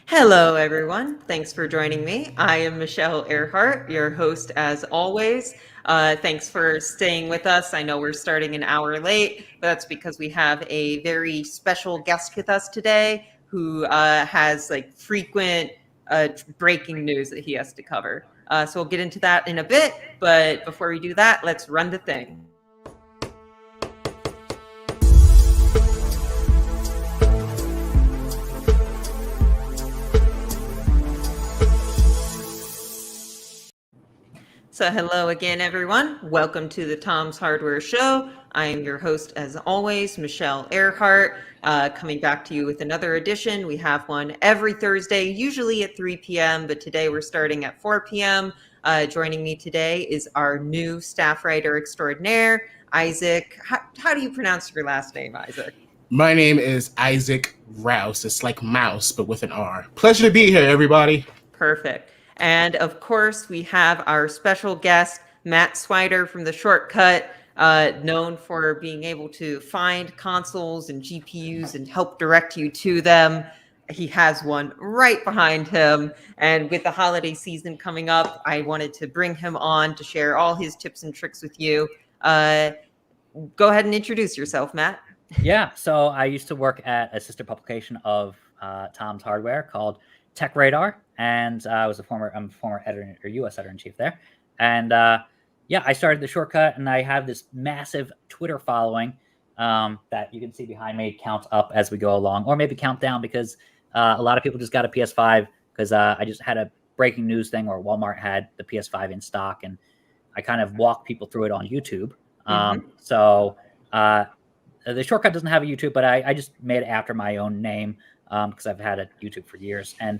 Hello, everyone. Thanks for joining me. I am Michelle Earhart, your host as always. Thanks for staying with us. I know we're starting an hour late, but that's because we have a very special guest with us today who has like frequent breaking news that he has to cover. So we'll get into that in a bit. But before we do that, let's run the thing. So hello again, everyone. Welcome to the Tom's Hardware Show. I am your host, as always, Michelle Earhart, coming back to you with another edition. We have one every Thursday, usually at 3 p.m., but today we're starting at 4 p.m. Joining me today is our new staff writer extraordinaire, Isaac. How do you pronounce your last name, Isaac? My name is Isaac Rouse. It's like mouse, but with an R. Pleasure to be here, everybody. Perfect. And of course, we have our special guest, Matt Swider from The Shortcut, known for being able to find consoles and GPUs and help direct you to them. He has one right behind him. And with the holiday season coming up, I wanted to bring him on to share all his tips and tricks with you. Go ahead and introduce yourself, Matt. Yeah, so I used to work at a sister publication of Tom's Hardware called Tech Radar, and I'm a former editor or U.S. editor-in-chief there. And yeah, I started The Shortcut, and I have this massive Twitter following that you can see behind me count up as we go along, or maybe count down because a lot of people just got a PS5 because I just had a breaking news thing where Walmart had the PS5 in stock, and I kind of walk people through it on YouTube. So The Shortcut doesn't have a YouTube, but I just made it after my own name because I've had a YouTube for years, and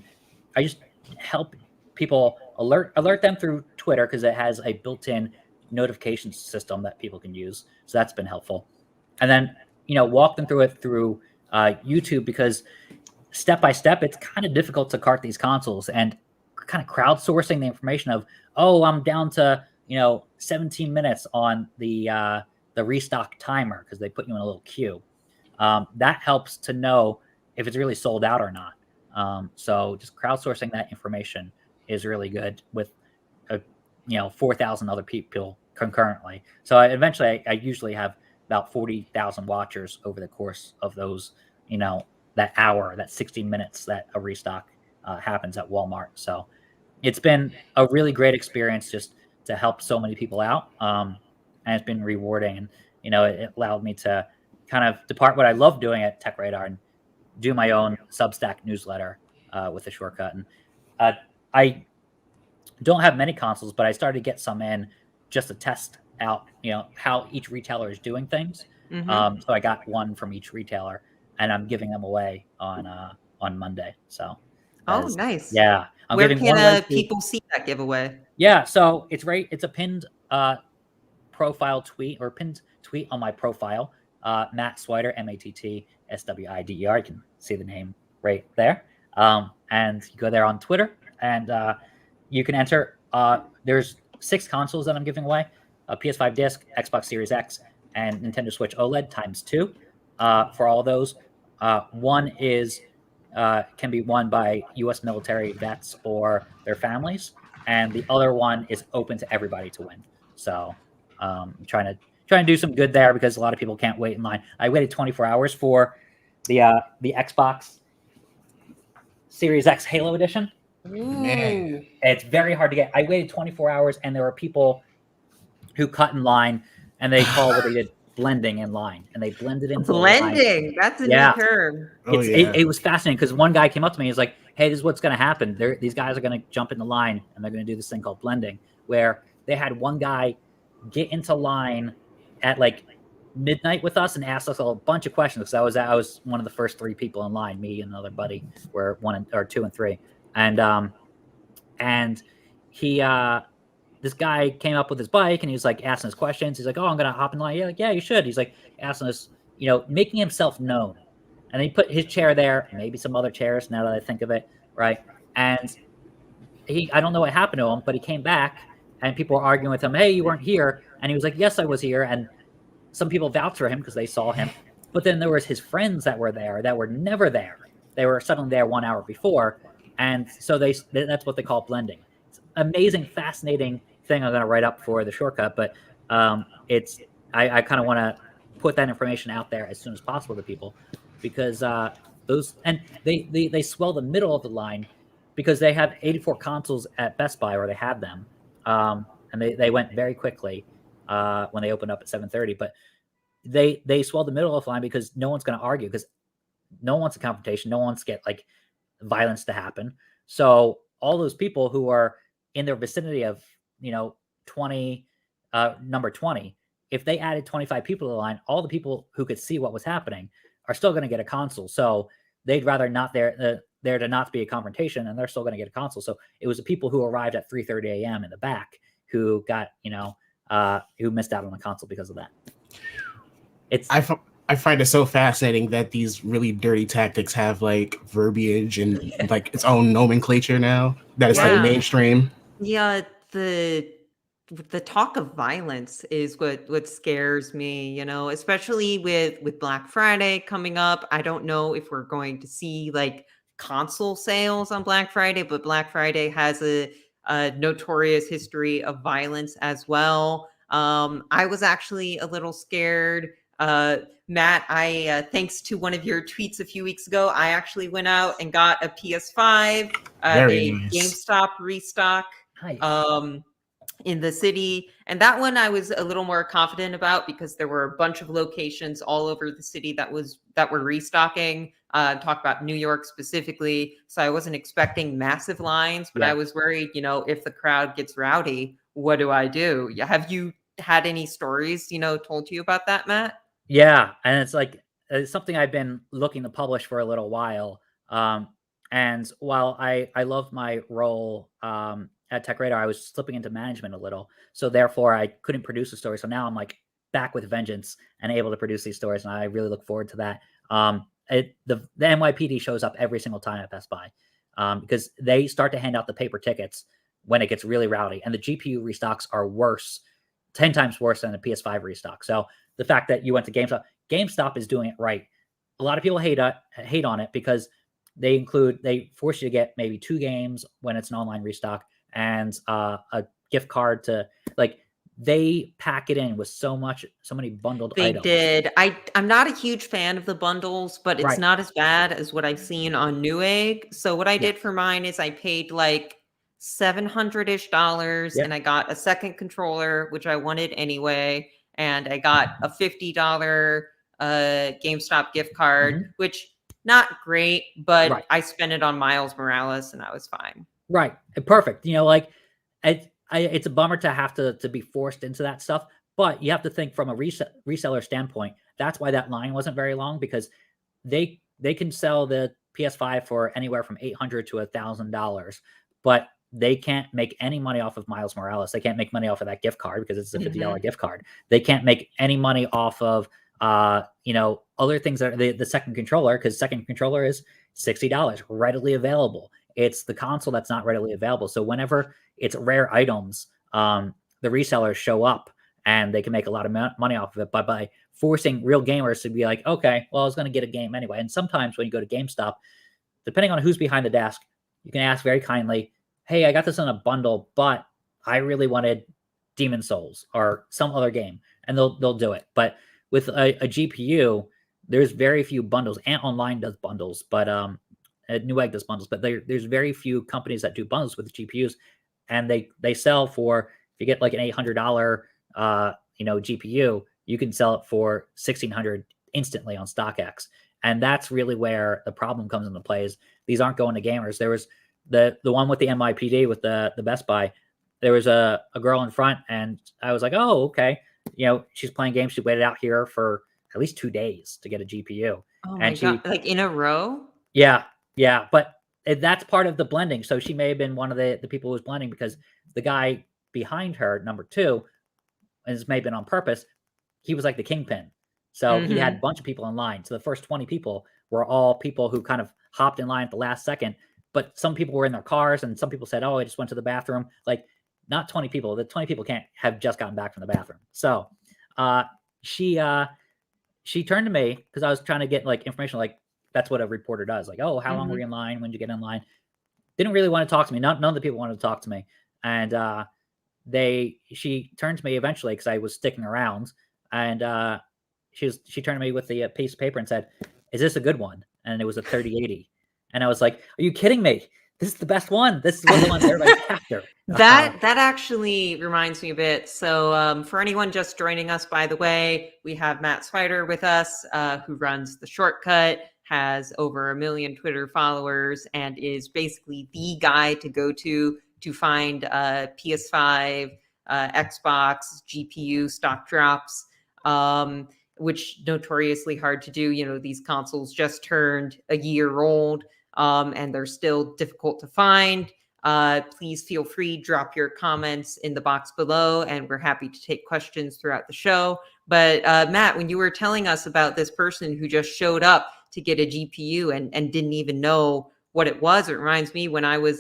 I just help people alert them through Twitter because it has a built-in notification system that people can use. So that's been helpful. And then walk them through it through YouTube because step by step, it's kind of difficult to cart these consoles and kind of crowdsourcing the information of, oh, I'm down to 17 minutes on the restock timer because they put you in a little queue. That helps to know if it's really sold out or not. So just crowdsourcing that information is really good with 4,000 other people concurrently. So eventually I usually have about 40,000 watchers over the course of those, that hour, that 60 minutes that a restock happens at Walmart. So it's been a really great experience just to help so many people out. And it's been rewarding. And, it allowed me to kind of depart what I love doing at Tech Radar and do my own Substack newsletter with The Shortcut. And I don't have many consoles, but I started to get some in just to test out, how each retailer is doing things. So I got one from each retailer, and I'm giving them away on Monday. So, nice. Yeah, Where can people see that giveaway? Yeah, so it's a pinned profile tweet or pinned tweet on my profile, Matt Swider, MattsSwider. You can see the name right there. And you go there on Twitter, and you can enter. There's 6 consoles that I'm giving away: a PS5 disc, Xbox Series X, and Nintendo Switch OLED ×2. For all of those, one is can be won by U.S. military vets or their families, and the other one is open to everybody to win. So I'm trying to do some good there because a lot of people can't wait in line. I waited 24 hours for the Xbox Series X Halo Edition. Man. It's very hard to get. I waited 24 hours, and there were people who cut in line, and they call what they did blending in line, and they blended into blending. That's a new term. It was fascinating because one guy came up to me. He's like, "Hey, this is what's going to happen. These guys are going to jump in the line, and they're going to do this thing called blending, where they had one guy get into line at like midnight with us and asked us a bunch of questions because I was one of the first 3 people in line. Me and another buddy were 2 and 3, and he this guy came up with his bike and he was like asking us questions. He's like, "Oh, I'm gonna hop in line." Yeah, like, yeah, you should. He's like asking us, making himself known, and he put his chair there, maybe some other chairs. Now that I think of it, right? And I don't know what happened to him, but he came back and people were arguing with him. "Hey, you weren't here," and he was like, "Yes, I was here." And some people vouched for him because they saw him, but then there was his friends that were there that were never there. They were suddenly there 1 hour before, And so that's what they call blending. It's an amazing, fascinating thing I'm going to write up for the shortcut, but I kind of want to put that information out there as soon as possible to people, because they swell the middle of the line because they have 84 consoles at Best Buy, or they had them, and they went very quickly when they opened up at 7:30. But they swell the middle of the line because no one's going to argue, because no one wants a confrontation, no one wants to get like violence to happen. So all those people who are in their vicinity of 20 number 20, if they added 25 people to the line, all the people who could see what was happening are still going to get a console. So they'd rather not there to not be a confrontation, and they're still going to get a console. So it was the people who arrived at 3:30 a.m. in the back who got who missed out on the console because of that. I find it so fascinating that these really dirty tactics have like verbiage and like its own nomenclature now that is like mainstream. Yeah, the talk of violence is what scares me, especially with Black Friday coming up. I don't know if we're going to see like console sales on Black Friday, but Black Friday has a notorious history of violence as well. I was actually a little scared. Matt, thanks to one of your tweets a few weeks ago, I actually went out and got a PS5, Very a nice. GameStop restock. Nice. In the city, and that one I was a little more confident about because there were a bunch of locations all over the city that were restocking. Talk about New York specifically, so I wasn't expecting massive lines, but I was worried, if the crowd gets rowdy, what do I do? Have you had any stories, told to you about that, Matt? Yeah, and it's something I've been looking to publish for a little while. And while I love my role at Tech Radar, I was slipping into management a little, so therefore I couldn't produce a story. So now I'm like back with vengeance and able to produce these stories, and I really look forward to that. The NYPD shows up every single time at Best Buy because they start to hand out the paper tickets when it gets really rowdy, and the GPU restocks are 10 times worse than the PS5 restock. So the fact that you went to GameStop is doing it right. A lot of people hate on it because they force you to get maybe 2 games when it's an online restock, and a gift card to they pack it in with so many bundled items. They did. I'm not a huge fan of the bundles, but it's not as bad as what I've seen on Newegg. So what I did for mine is I paid like $700-ish, and I got a second controller, which I wanted anyway, and I got a $50 GameStop gift card, which not great, but I spent it on Miles Morales and I was fine. Right. Perfect. It's a bummer to have to be forced into that stuff, but you have to think from a reseller standpoint. That's why that line wasn't very long, because they can sell the PS5 for anywhere from $800 to $1,000, but they can't make any money off of Miles Morales. They can't make money off of that gift card because it's a $50 gift card. They can't make any money off of other things that are the second controller, because second controller is $60 readily available. It's the console that's not readily available. So whenever it's rare items, the resellers show up and they can make a lot of money off of it. But by forcing real gamers to be like, okay, well, I was going to get a game anyway. And sometimes when you go to GameStop, depending on who's behind the desk, you can ask very kindly, hey, I got this in a bundle, but I really wanted Demon Souls or some other game, and they'll do it. But with a GPU, there's very few bundles. Ant Online does bundles, but Newegg does bundles, but there's very few companies that do bundles with GPUs, and they sell for, if you get like an $800 GPU, you can sell it for $1,600 instantly on StockX. And that's really where the problem comes into play, is these aren't going to gamers. There was the one with the NYPD with the Best Buy. There was a girl in front, and I was like, oh, okay. She's playing games. She waited out here for at least 2 days to get a GPU. Oh my God, like in a row? Yeah. But that's part of the blending. So she may have been one of the people who was blending, because the guy behind her, number 2, and this may have been on purpose, he was like the kingpin. So he had a bunch of people in line. So the first 20 people were all people who kind of hopped in line at the last second. But some people were in their cars, and some people said, oh, I just went to the bathroom. Like, not 20 people. The 20 people can't have just gotten back from the bathroom. So she turned to me because I was trying to get like information, like that's what a reporter does. Like, oh, how long were you in line? When did you get in line? didn't really want to talk to me. None of the people wanted to talk to me, and she turned to me eventually because I was sticking around, and she turned to me with the piece of paper and said, "Is this a good one?" And it was a 3080, and I was like, "Are you kidding me? This is the best one. This is the one everybody's after." That actually reminds me a bit. So for anyone just joining us, by the way, we have Matt Swider with us, who runs The Shortcut, has over 1 million Twitter followers, and is basically the guy to go to find PS5, Xbox, GPU stock drops, which notoriously hard to do. You know, these consoles just turned a year old, and they're still difficult to find. Please feel free, drop your comments in the box below, and we're happy to take questions throughout the show. But Matt, when you were telling us about this person who just showed up to get a GPU and didn't even know what it was, it reminds me when I was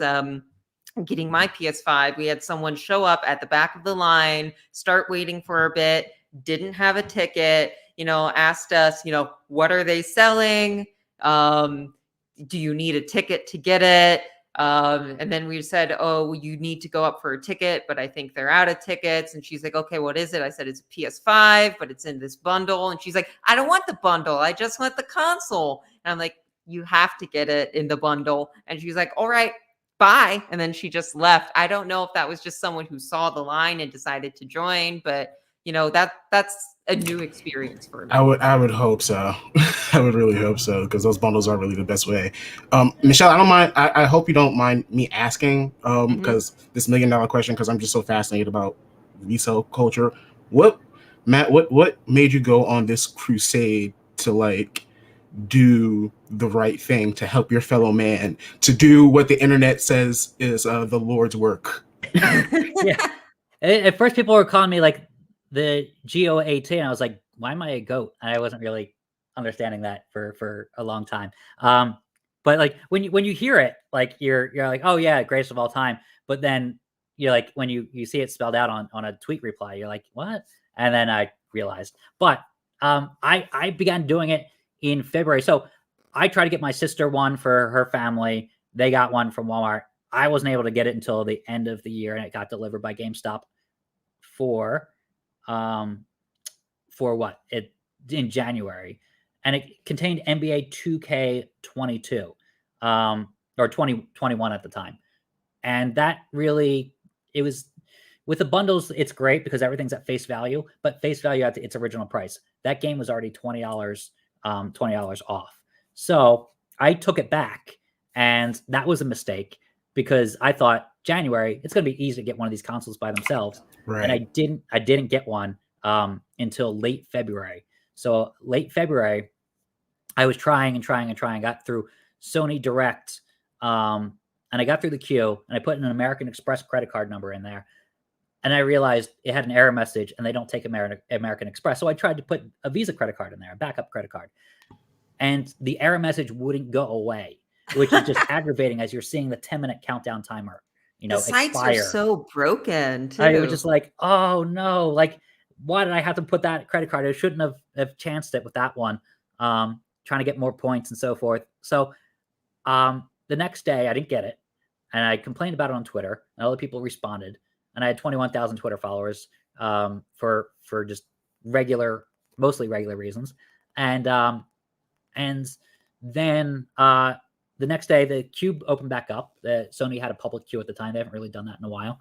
getting my PS5, we had someone show up at the back of the line, start waiting for a bit, didn't have a ticket, asked us, what are they selling? Do you need a ticket to get it? And then we said, oh, you need to go up for a ticket, but I think they're out of tickets. And she's like, okay, what is it? I said, it's a PS5, but it's in this bundle. And she's like, I don't want the bundle. I just want the console. And I'm like, you have to get it in the bundle. And she's like, all right, bye. And then she just left. I don't know if that was just someone who saw the line and decided to join, but that's a new experience for me. I would hope so. I would really hope so, because those bundles are really the best way. Michelle, I don't mind. I hope you don't mind me asking, because this $1 million question, because I'm just so fascinated about resale culture. Matt, what made you go on this crusade to do the right thing, to help your fellow man, to do what the internet says is the Lord's work? Yeah. At first, people were calling me the GO18. I was like, why am I a goat? And I wasn't really understanding that for a long time. But when you hear it, you're like, oh yeah, greatest of all time. But then you're like, when you see it spelled out on a tweet reply, you're like, what? And then I realized. But I began doing it in February. So I tried to get my sister one for her family. They got one from Walmart. I wasn't able to get it until the end of the year, and it got delivered by GameStop for what? In January. And it contained NBA 2K22, or 2021 at the time. And that really, it was, with the bundles, it's great because everything's at face value, but face value at its original price. That game was already $20 off. So I took it back, and that was a mistake because I thought January, it's going to be easy to get one of these consoles by themselves. Right. And I didn't get one until late February. So late February, I was trying. I got through Sony Direct, and I got through the queue, and I put an American Express credit card number in there. And I realized it had an error message, and they don't take American Express. So I tried to put a Visa credit card in there, a backup credit card. And the error message wouldn't go away, which is just aggravating as you're seeing the 10-minute countdown timer, the sites expire. are so broken, too. I was just like, oh, no. Why did I have to put that credit card? I shouldn't have chanced it with that one, trying to get more points and so forth. So the next day, I didn't get it. And I complained about it on Twitter, and other people responded. And I had 21,000 Twitter followers for just mostly regular reasons. And then the next day, the queue opened back up. Sony had a public queue at the time. They haven't really done that in a while.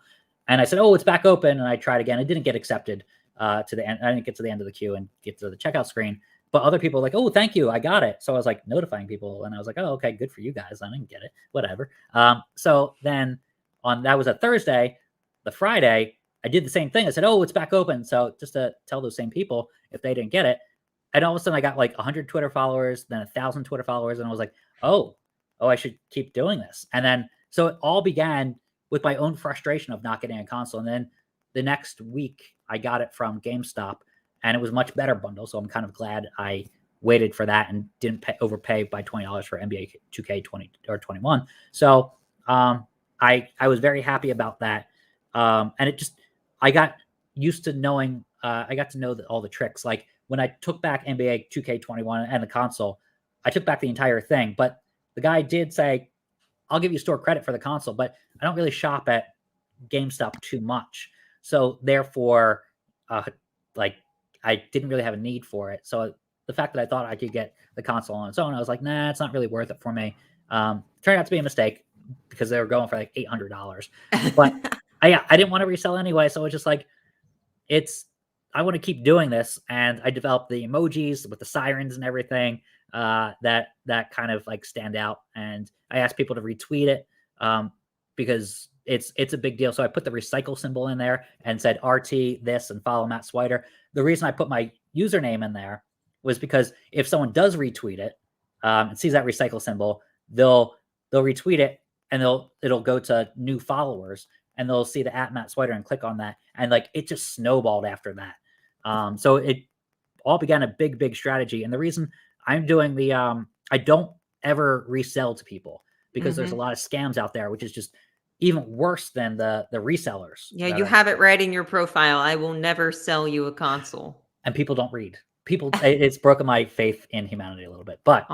And I said, oh, it's back open. And I tried again. I didn't get accepted to the end. I didn't get to the end of the queue and get to the checkout screen. But other people were like, oh, thank you, I got it. So I was notifying people. And I was like, oh, okay, good for you guys. I didn't get it. Whatever. So then that was a Thursday. The Friday, I did the same thing. I said, oh, it's back open. So just to tell those same people if they didn't get it. And all of a sudden I got 100 Twitter followers, then 1,000 Twitter followers. And I was like, oh, I should keep doing this. And then, so it all began with my own frustration of not getting a console. And then the next week I got it from GameStop, and it was a much better bundle. So I'm kind of glad I waited for that and didn't overpay by $20 for NBA 2K20 or 21. So I was very happy about that. And I got used to knowing, I got to know all the tricks. When I took back NBA 2K21 and the console, I took back the entire thing. But the guy did say, I'll give you store credit for the console, but I don't really shop at GameStop too much. So therefore, like I didn't really have a need for it. So the fact that I thought I could get the console on its own, I was like, nah, it's not really worth it for me. Turned out to be a mistake because they were going for like $800. But I didn't want to resell anyway. So it's just like, I want to keep doing this. And I developed the emojis with the sirens and everything that kind of like stand out. And I asked people to retweet it because it's a big deal. So I put the recycle symbol in there and said RT this and follow Matt Swider. The reason I put my username in there was because if someone does retweet it and sees that recycle symbol, they'll retweet it and it'll go to new followers and they'll see the @Matt Swider and click on that. And like, it just snowballed after that. So it all began a big strategy. And the reason I'm doing the, I don't ever resell to people because there's a lot of scams out there, which is just even worse than the resellers. Yeah, you have it right in your profile. I will never sell you a console. And people don't read. It's broken my faith in humanity a little bit. But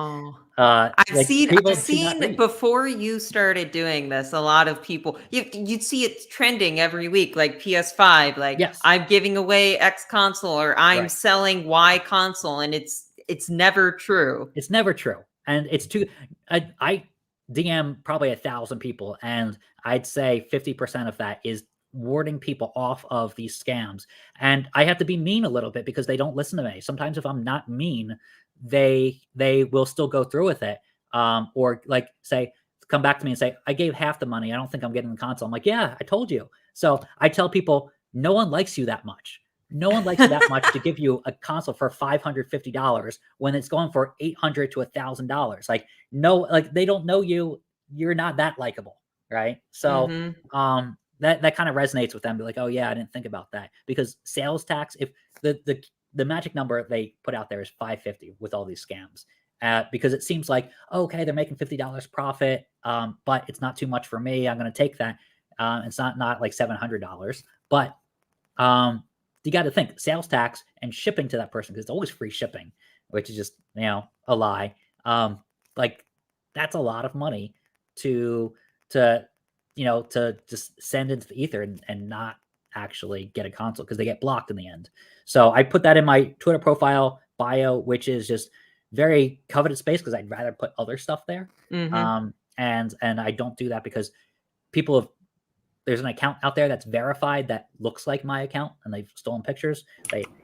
I've seen before you started doing this, a lot of people you'd see it trending every week, like PS5, like I'm giving away X console or I'm selling Y console, and it's never true. It's never true. And it's too I DM probably 1,000 people, and I'd say 50% of that is warding people off of these scams. And I have to be mean a little bit because they don't listen to me. Sometimes if I'm not mean, they will still go through with it. Or like come back to me and say, I gave half the money. I don't think I'm getting the console. I'm like, yeah, I told you. So I tell people, no one likes you that much. No one likes you that much to give you a console for $550 when it's going for $800 to $1,000. Like, no, like they don't know you. You're not that likable. Right. So, that kind of resonates with them. Be like, oh yeah, I didn't think about that, because sales tax, if the magic number they put out there is $550 with all these scams, because it seems like, okay, they're making $50 profit, but it's not too much for me. I'm going to take that. It's not like $700, but you got to think sales tax and shipping to that person, because it's always free shipping, which is just, a lie. Like that's a lot of money to just send into the ether and not actually get a console, because they get blocked in the end. So I put that in my Twitter profile bio, which is just very coveted space because I'd rather put other stuff there. And I don't do that because there's an account out there that's verified that looks like my account, and they've stolen pictures.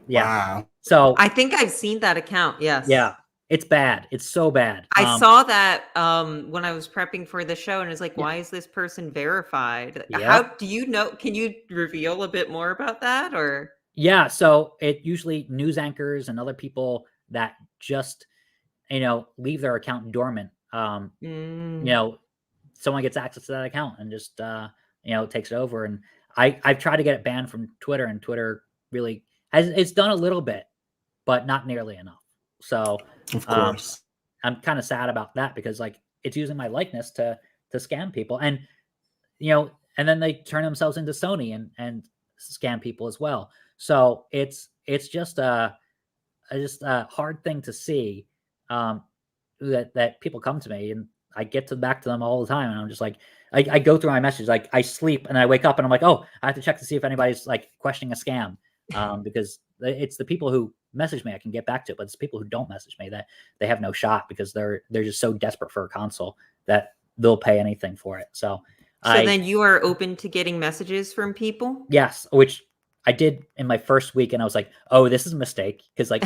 Wow. So I think I've seen that account. Yes. Yeah. It's bad. It's so bad. I saw that when I was prepping for the show, and it's like, why is this person verified? How do you know? Can you reveal a bit more about that? Or so it usually news anchors and other people that just leave their account dormant. Someone gets access to that account and just takes it over. And I've tried to get it banned from Twitter, and Twitter really it's done a little bit, but not nearly enough. So of course, I'm kind of sad about that, because like it's using my likeness to scam people, and and then they turn themselves into Sony and scam people as well. So it's just a hard thing to see, that people come to me, and I get back to them all the time, and I'm just like, I go through my messages, like I sleep and I wake up and I'm like, oh, I have to check to see if anybody's like questioning a scam, because it's the people who message me I can get back to, but it's people who don't message me that they have no shot, because they're just so desperate for a console that they'll pay anything for it. So then you are open to getting messages from people? Yes, which I did in my first week, and I was like, oh, this is a mistake, because like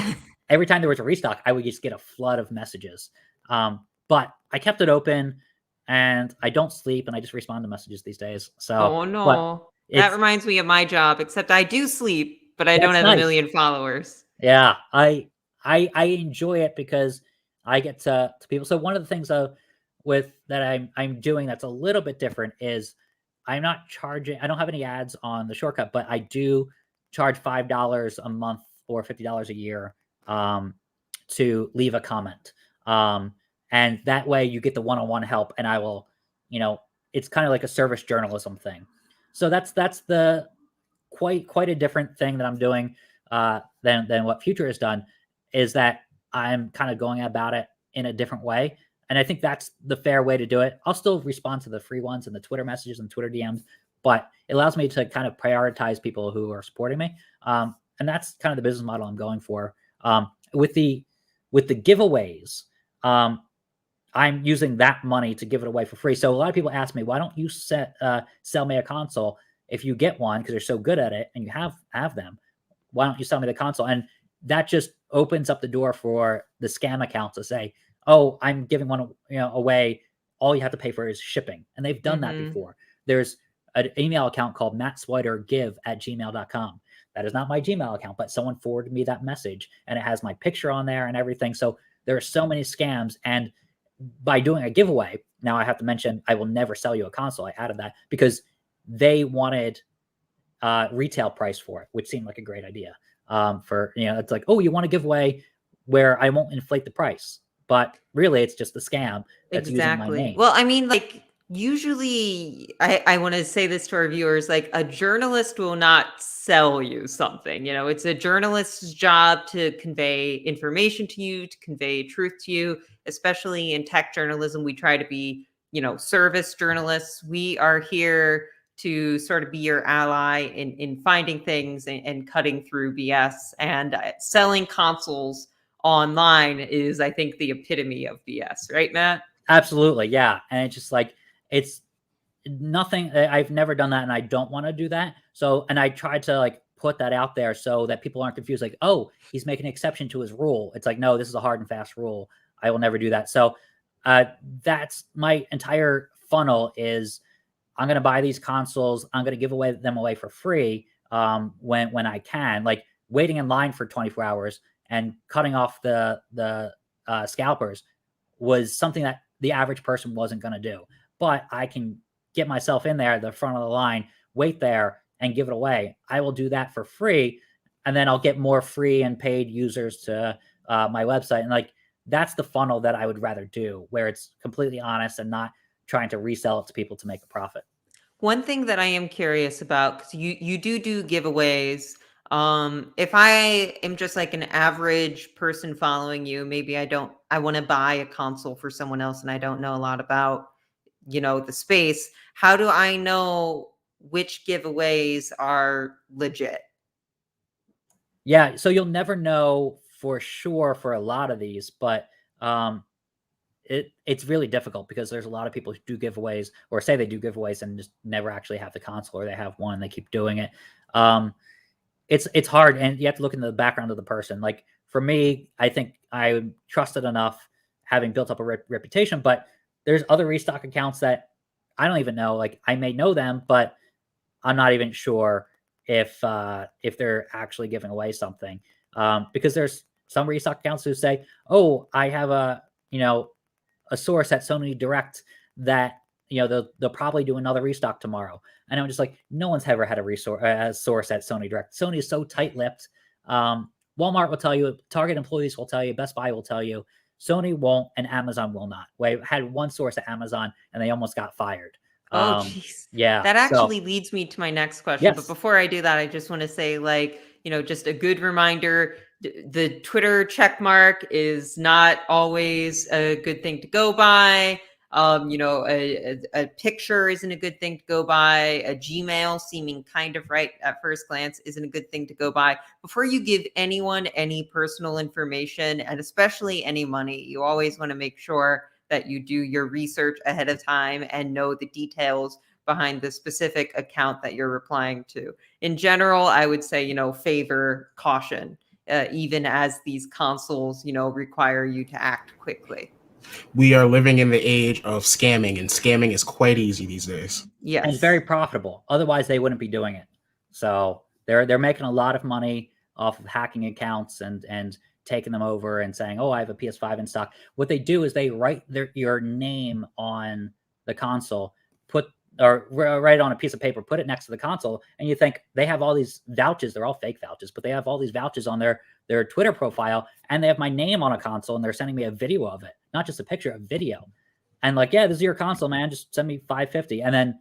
every time there was a restock, I would just get a flood of messages. But I kept it open, and I don't sleep, and I just respond to messages these days. So oh no, that reminds me of my job, except I do sleep, but I don't have a million followers. Yeah, I enjoy it because I get to people. So one of the things that I'm doing that's a little bit different is I'm not charging. I don't have any ads on the shortcut, but I do charge $5 a month or $50 a year to leave a comment. And that way you get the one-on-one help, and I will, it's kind of like a service journalism thing. So that's the quite a different thing that I'm doing than what Future has done, is that I'm kind of going about it in a different way. And I think that's the fair way to do it. I'll still respond to the free ones and the Twitter messages and Twitter DMs, but it allows me to kind of prioritize people who are supporting me. And that's kind of the business model I'm going for. With the giveaways, I'm using that money to give it away for free. So a lot of people ask me, why don't you sell me a console if you get one, because you're so good at it and you have them? Why don't you sell me the console? And that just opens up the door for the scam accounts to say, oh, I'm giving one away. All you have to pay for is shipping. And they've done that before. There's an email account called mattswidergive@gmail.com. That is not my Gmail account, but someone forwarded me that message and it has my picture on there and everything. So there are so many scams. And by doing a giveaway, now I have to mention, I will never sell you a console. I added that because they wanted retail price for it, which seemed like a great idea. It's like, oh, you want a giveaway where I won't inflate the price, but really it's just a scam that's using my name. Well, I mean, like, usually I want to say this to our viewers, like, a journalist will not sell you something. It's a journalist's job to convey information to you, to convey truth to you, especially in tech journalism. We try to be, service journalists. We are here to sort of be your ally in finding things and cutting through BS. And selling consoles online is, I think, the epitome of BS, right, Matt? Absolutely, yeah. And it's just like, it's nothing. I've never done that, and I don't want to do that. So, and I tried to like put that out there so that people aren't confused. Like, oh, he's making an exception to his rule. It's like, no, this is a hard and fast rule. I will never do that. So, that's my entire funnel. Is I'm going to buy these consoles. I'm going to give them away for free when I can. Like waiting in line for 24 hours and cutting off the scalpers was something that the average person wasn't going to do. But I can get myself in there at the front of the line, wait there, and give it away. I will do that for free, and then I'll get more free and paid users to my website. And like that's the funnel that I would rather do, where it's completely honest and not trying to resell it to people to make a profit. One thing that I am curious about, because you do giveaways. If I am just like an average person following you, maybe I want to buy a console for someone else and I don't know a lot about, the space. How do I know which giveaways are legit? Yeah. So you'll never know for sure for a lot of these, but it's really difficult because there's a lot of people who do giveaways or say they do giveaways and just never actually have the console, or they have one and they keep doing it. It's hard, and you have to look into the background of the person. Like for me, I think I trusted enough, having built up a reputation, but there's other restock accounts that I don't even know. Like I may know them, but I'm not even sure if they're actually giving away something. Because there's some restock accounts who say, "Oh, I have a source at Sony Direct that they'll probably do another restock tomorrow." And I'm just like, no one's ever had a source at Sony Direct. Sony is so tight-lipped. Walmart will tell you, Target employees will tell you, Best Buy will tell you. Sony won't, and Amazon will not. We had one source at Amazon, and they almost got fired. Oh, geez. Yeah. That actually leads me to my next question. Yes. But before I do that, I just want to say, like, just a good reminder, the Twitter check mark is not always a good thing to go by. A picture isn't a good thing to go by. A Gmail seeming kind of right at first glance isn't a good thing to go by. Before you give anyone any personal information, and especially any money, you always want to make sure that you do your research ahead of time and know the details behind the specific account that you're replying to. In general, I would say, favor caution, even as these consoles, require you to act quickly. We are living in the age of scamming, and scamming is quite easy these days. Yes. And it's very profitable. Otherwise, they wouldn't be doing it. So they're making a lot of money off of hacking accounts and taking them over and saying, "Oh, I have a PS5 in stock." What they do is they write your name on the console, write it on a piece of paper, put it next to the console, and you think they have all these vouchers. They're all fake vouchers, but they have all these vouchers on their Twitter profile, and they have my name on a console, and they're sending me a video of it, not just a picture, a video. And like, yeah, this is your console, man. Just send me $550. And then,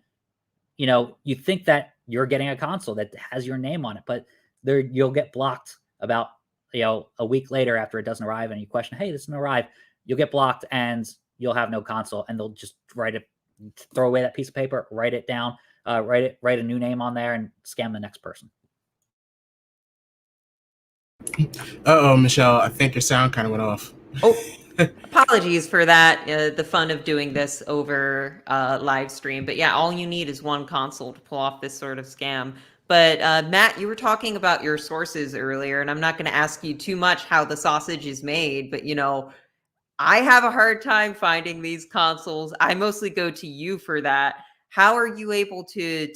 you think that you're getting a console that has your name on it, but you'll get blocked about, a week later after it doesn't arrive, and you question, "Hey, this didn't arrive." You'll get blocked, and you'll have no console, and they'll just throw away that piece of paper, write it down, write a new name on there, and scam the next person. Uh-oh, Michelle, I think your sound kind of went off. Oh, apologies for that. The fun of doing this over live stream. But yeah, all you need is one console to pull off this sort of scam. But Matt, you were talking about your sources earlier, and I'm not going to ask you too much how the sausage is made, but I have a hard time finding these consoles. I mostly go to you for that. How are you able to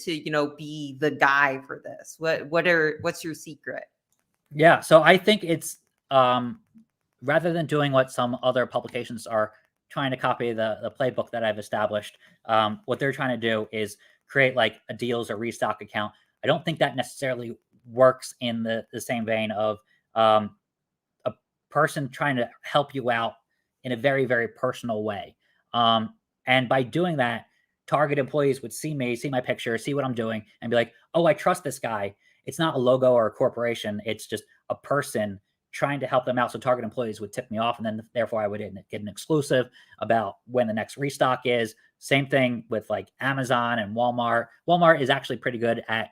be the guy for this? What's your secret? Yeah, so I think it's rather than doing what some other publications are trying to copy the playbook that I've established, what they're trying to do is create like a deals or restock account. I don't think that necessarily works in the same vein of a person trying to help you out in a very, very personal way. And by doing that, Target employees would see me, see my picture, see what I'm doing, and be like, oh, I trust this guy. It's not a logo or a corporation. It's just a person trying to help them out. So Target employees would tip me off, and then therefore I would get an exclusive about when the next restock is. Same thing with like Amazon and Walmart. Walmart is actually pretty good at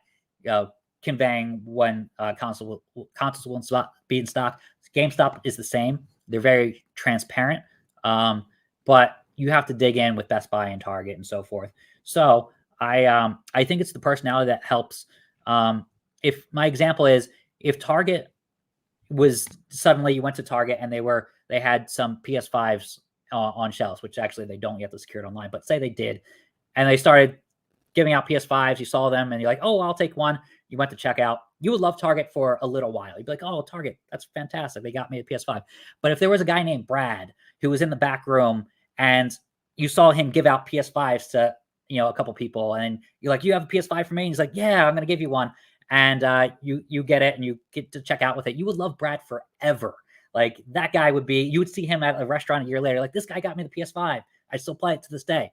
conveying when consoles will be in stock. GameStop is the same. They're very transparent, but you have to dig in with Best Buy and Target and so forth. So I think it's the personality that helps. If my example is, if Target was suddenly you went to Target and they had some PS5s on shelves, which actually they don't, you have to secure it online, but say they did, and they started giving out PS5s, you saw them and you're like, oh, I'll take one. You went to checkout. You would love Target for a little while. You'd be like, oh, Target, that's fantastic. They got me a PS5. But if there was a guy named Brad who was in the back room and you saw him give out PS5s to, a couple people, and you're like, you have a PS5 for me? And he's like, yeah, I'm going to give you one. And you get it and you get to check out with it. You would love Brad forever. Like that guy you would see him at a restaurant a year later. Like, this guy got me the PS5. I still play it to this day.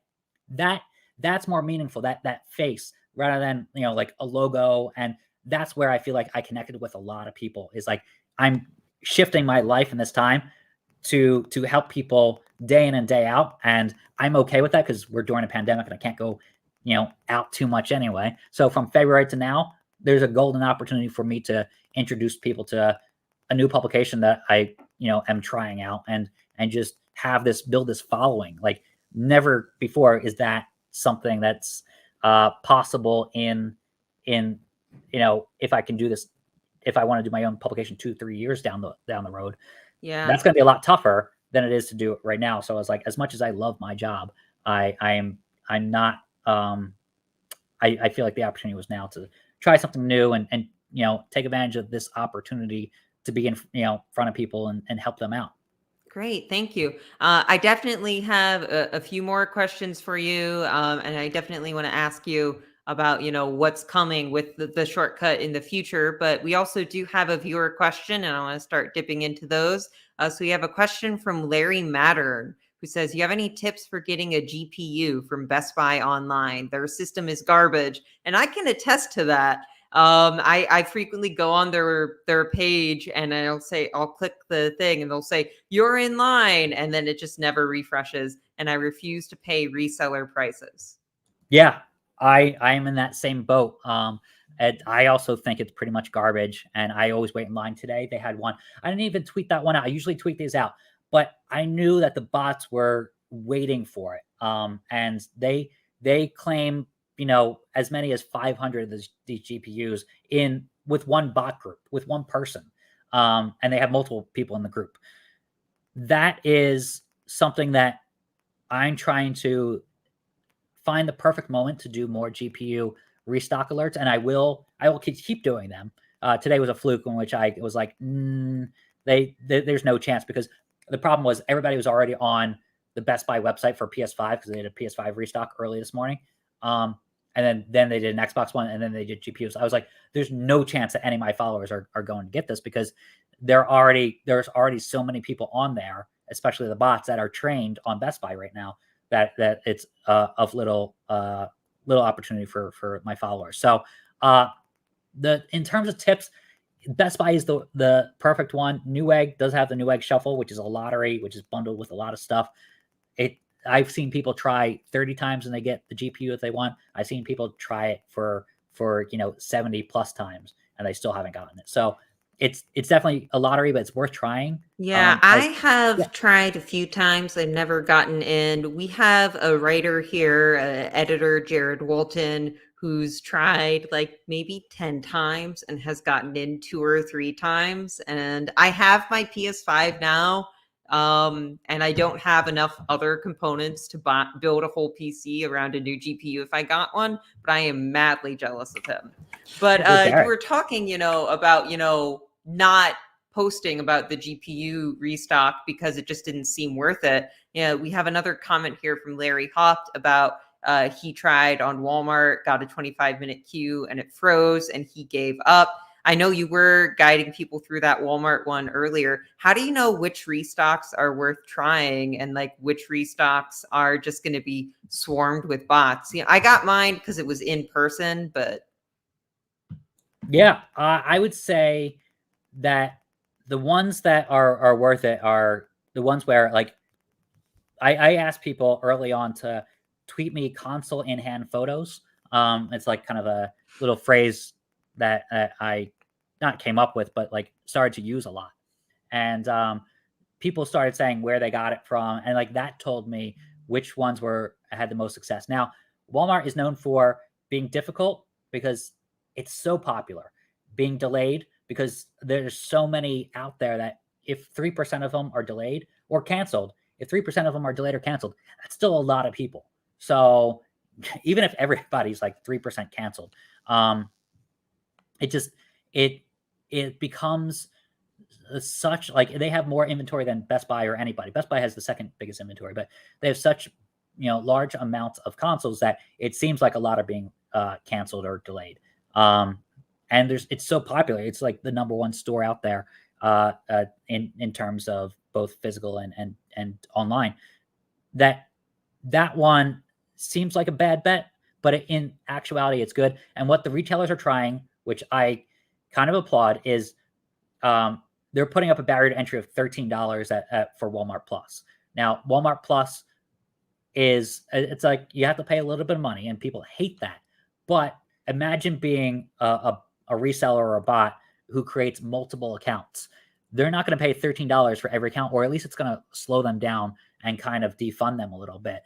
That's more meaningful, that face, rather than, like a logo. And that's where I feel like I connected with a lot of people, is like, I'm shifting my life in this time to help people day in and day out. And I'm okay with that because we're during a pandemic and I can't go, out too much anyway. So from February to now, there's a golden opportunity for me to introduce people to a new publication that I, am trying out and just build this following. Like, never before is that something that's possible in if I can do this, if I want to do my own publication 2-3 years down the road. Yeah, that's going to be a lot tougher than it is to do it right now. So I was like, as much as I love my job, I'm not I feel like the opportunity was now to try something new and take advantage of this opportunity to be in front of people and help them out. Great, thank you. I definitely have a few more questions for you, and I definitely want to ask you about what's coming with the shortcut in the future. But we also do have a viewer question, and I want to start dipping into those. So we have a question from Larry Mattern, who says, "You have any tips for getting a GPU from Best Buy online? Their system is garbage," and I can attest to that. I frequently go on their page and I'll click the thing and they'll say, "You're in line," and then it just never refreshes, and I refuse to pay reseller prices. Yeah, I am in that same boat. And I also think it's pretty much garbage, and I always wait in line. Today they had one. I didn't even tweet that one out. I usually tweet these out, but I knew that the bots were waiting for it. And they claim as many as 500 of these GPUs with one bot group, with one person. And they have multiple people in the group. That is something that I'm trying to find the perfect moment to do more GPU restock alerts. And I will keep doing them. Today was a fluke in which I was like, there's no chance, because the problem was everybody was already on the Best Buy website for PS5 because they did a PS5 restock early this morning. And then they did an Xbox one, and then they did GPUs. I was like, there's no chance that any of my followers are going to get this, because there's already so many people on there, especially the bots, that are trained on Best Buy right now, that it's of little opportunity for my followers. So in terms of tips, Best Buy is the perfect one. Newegg does have the Newegg Shuffle, which is a lottery, which is bundled with a lot of stuff. I've seen people try 30 times and they get the GPU that they want. I've seen people try it for 70 plus times and they still haven't gotten it. So it's definitely a lottery, but it's worth trying. Yeah, I Like, have tried a few times. I've never gotten in. We have a writer here, editor Jared Walton, who's tried like maybe 10 times and has gotten in 2 or 3 times. And I have my PS5 now, and I don't have enough other components to build a whole PC around a new GPU if I got one, but I am madly jealous of him. But you were talking, about, not posting about the GPU restock because it just didn't seem worth it. We have another comment here from Larry Hopt about he tried on Walmart, got a 25-minute queue and it froze and he gave up. I know you were guiding people through that Walmart one earlier. How do you know which restocks are worth trying and like which restocks are just going to be swarmed with bots? I got mine because it was in person, but yeah, I would say that the ones that are worth it are the ones where, like, I asked people early on to tweet me console in hand photos. It's like kind of a little phrase that I not came up with, but like started to use a lot. And people started saying where they got it from, and like that told me which ones had the most success. Now, Walmart is known for being difficult because it's so popular, being delayed because there's so many out there that if 3% of them are delayed or canceled, if 3% of them are delayed or canceled, that's still a lot of people. So even if everybody's like 3% canceled, it becomes such, like, they have more inventory than Best Buy or anybody. Best Buy has the second biggest inventory, but they have such large amounts of consoles that it seems like a lot are being canceled or delayed. And it's so popular. It's like the number one store out there in terms of both physical and online. That one seems like a bad bet, but in actuality, it's good. And what the retailers are trying, which I kind of applaud, is they're putting up a barrier to entry of $13 for Walmart Plus. Now, Walmart Plus it's like you have to pay a little bit of money, and people hate that. But imagine being a reseller or a bot who creates multiple accounts. They're not going to pay $13 for every account, or at least it's going to slow them down and kind of defund them a little bit.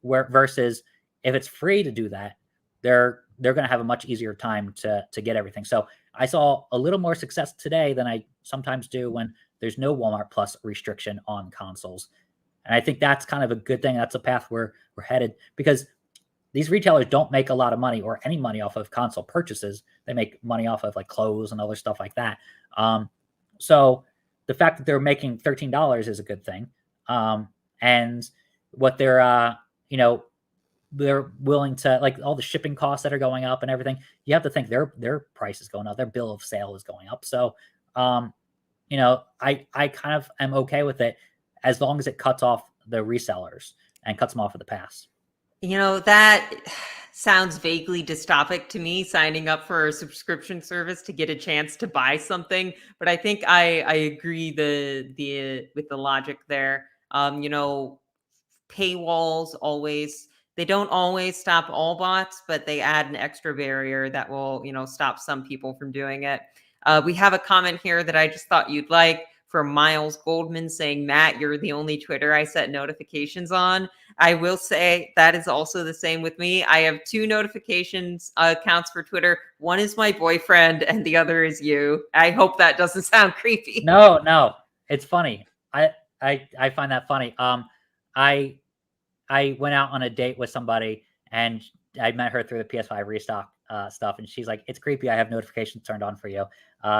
Versus if it's free to do that, they're going to have a much easier time to get everything. So I saw a little more success today than I sometimes do when there's no Walmart Plus restriction on consoles. And I think that's kind of a good thing. That's a path we're headed, because these retailers don't make a lot of money or any money off of console purchases. They make money off of like clothes and other stuff like that. So the fact that they're making $13 is a good thing. And what they're willing to, like, all the shipping costs that are going up and everything, you have to think their price is going up, their bill of sale is going up. So, I kind of am okay with it as long as it cuts off the resellers and cuts them off at the pass. That sounds vaguely dystopic to me, signing up for a subscription service to get a chance to buy something. But I think I agree with the logic there. Paywalls they don't always stop all bots, but they add an extra barrier that will, stop some people from doing it. We have a comment here that I just thought you'd like, from Miles Goldman, saying, Matt, you're the only Twitter I set notifications on. I will say that is also the same with me. I have 2 notifications accounts for Twitter. One is my boyfriend and the other is you. I hope that doesn't sound creepy. No, it's funny. I find that funny. I went out on a date with somebody and I met her through the PS5 restock stuff, and she's like, it's creepy, I have notifications turned on for you,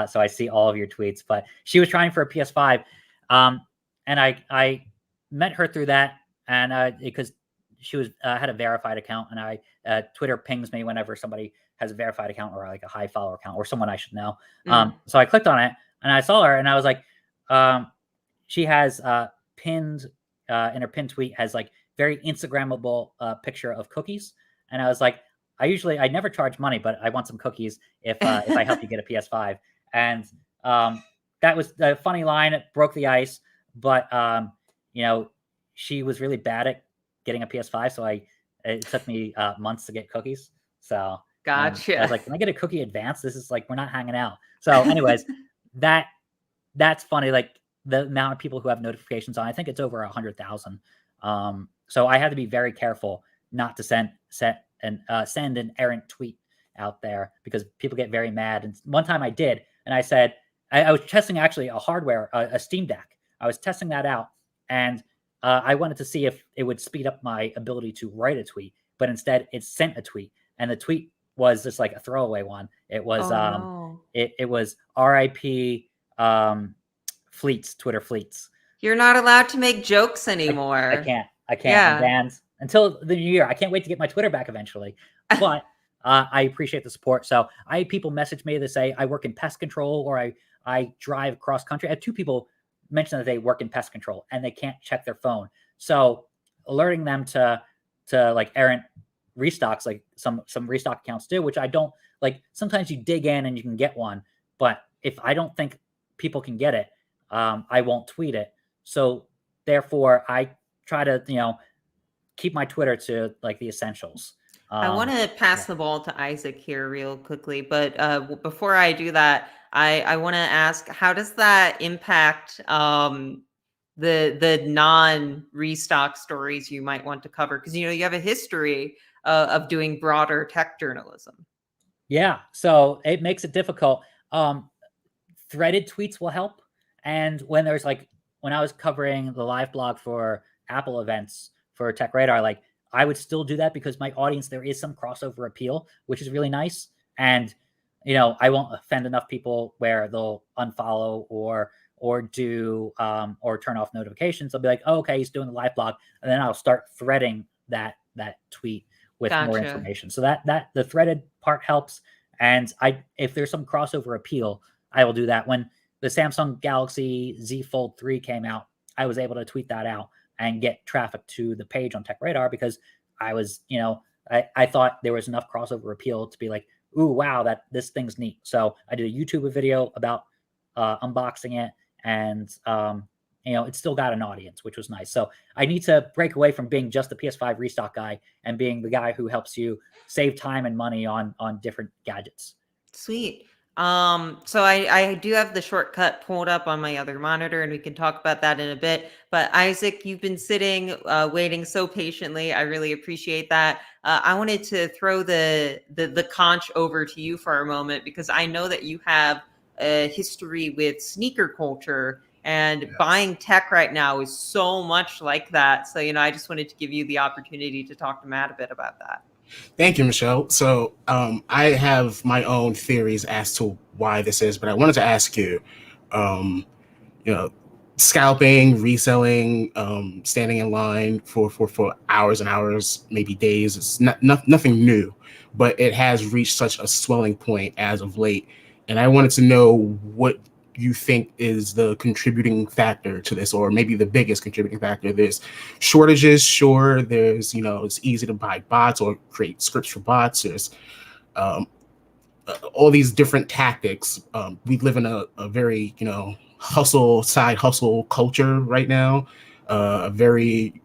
so I see all of your tweets. But she was trying for a PS5, and I met her through that, and because she was had a verified account, and Twitter pings me whenever somebody has a verified account or like a high follower account or someone I should know. So I clicked on it and I saw her, and I was like, she has pinned in her pinned tweet has like very Instagrammable picture of cookies. And I was like, I never charge money, but I want some cookies if I help you get a PS5. And that was a funny line. It broke the ice, but she was really bad getting a PS5, so it took me months to get cookies. So Gotcha. I was like, can I get a cookie advance? This is like, we're not hanging out. So anyways, that's funny. Like the amount of people who have notifications on, I think it's over 100,000. So I had to be very careful not to send an errant tweet out there because people get very mad. And one time I did, and I said, I was testing actually a Steam Deck. I was testing that out, and I wanted to see if it would speed up my ability to write a tweet, but instead it sent a tweet, and the tweet was just like a throwaway one. It was it was RIP Fleets, Twitter Fleets. You're not allowed to make jokes anymore. I can't. Yeah. I'm banned until the new year. I can't wait to get my Twitter back eventually. But I appreciate the support. So I had people message me that say I work in pest control or I drive cross country. I had 2 people mention that they work in pest control and they can't check their phone. So alerting them to like errant restocks, like some restock accounts do, which I don't like. Sometimes you dig in and you can get one, but if I don't think people can get it, I won't tweet it. So therefore I try to, keep my Twitter to like the essentials. I want to pass the ball to Isaac here real quickly, but before I do that, I want to ask, how does that impact the non-restock stories you might want to cover? Because you have a history of doing broader tech journalism. Yeah, so it makes it difficult. Threaded tweets will help, and when I was covering the live blog for Apple events for Tech Radar, like I would still do that because my audience, there is some crossover appeal, which is really nice. And, I won't offend enough people where they'll unfollow or do, or turn off notifications. I'll be like, oh, okay, he's doing the live blog. And then I'll start threading that tweet with more information. So that the threaded part helps. And if there's some crossover appeal, I will do that. When the Samsung Galaxy Z Fold 3 came out, I was able to tweet that out and get traffic to the page on Tech Radar because I was, I thought there was enough crossover appeal to be like, ooh, wow, this thing's neat. So I did a YouTube video about unboxing it, and it still got an audience, which was nice. So I need to break away from being just the PS5 restock guy and being the guy who helps you save time and money on different gadgets. Sweet. So I do have the shortcut pulled up on my other monitor, and we can talk about that in a bit. But Isaac, you've been sitting, waiting so patiently. I really appreciate that. I wanted to throw the conch over to you for a moment because I know that you have a history with sneaker culture, and buying tech right now is so much like that. So, I just wanted to give you the opportunity to talk to Matt a bit about that. Thank you, Michelle. So I have my own theories as to why this is, but I wanted to ask you, scalping, reselling, standing in line for hours and hours, maybe days. It's nothing new, but it has reached such a swelling point as of late. And I wanted to know what you think is the contributing factor to this, or maybe the biggest contributing factor. There's shortages, sure. There's, it's easy to buy bots or create scripts for bots. There's all these different tactics. We live in a very, side hustle culture right now, a very,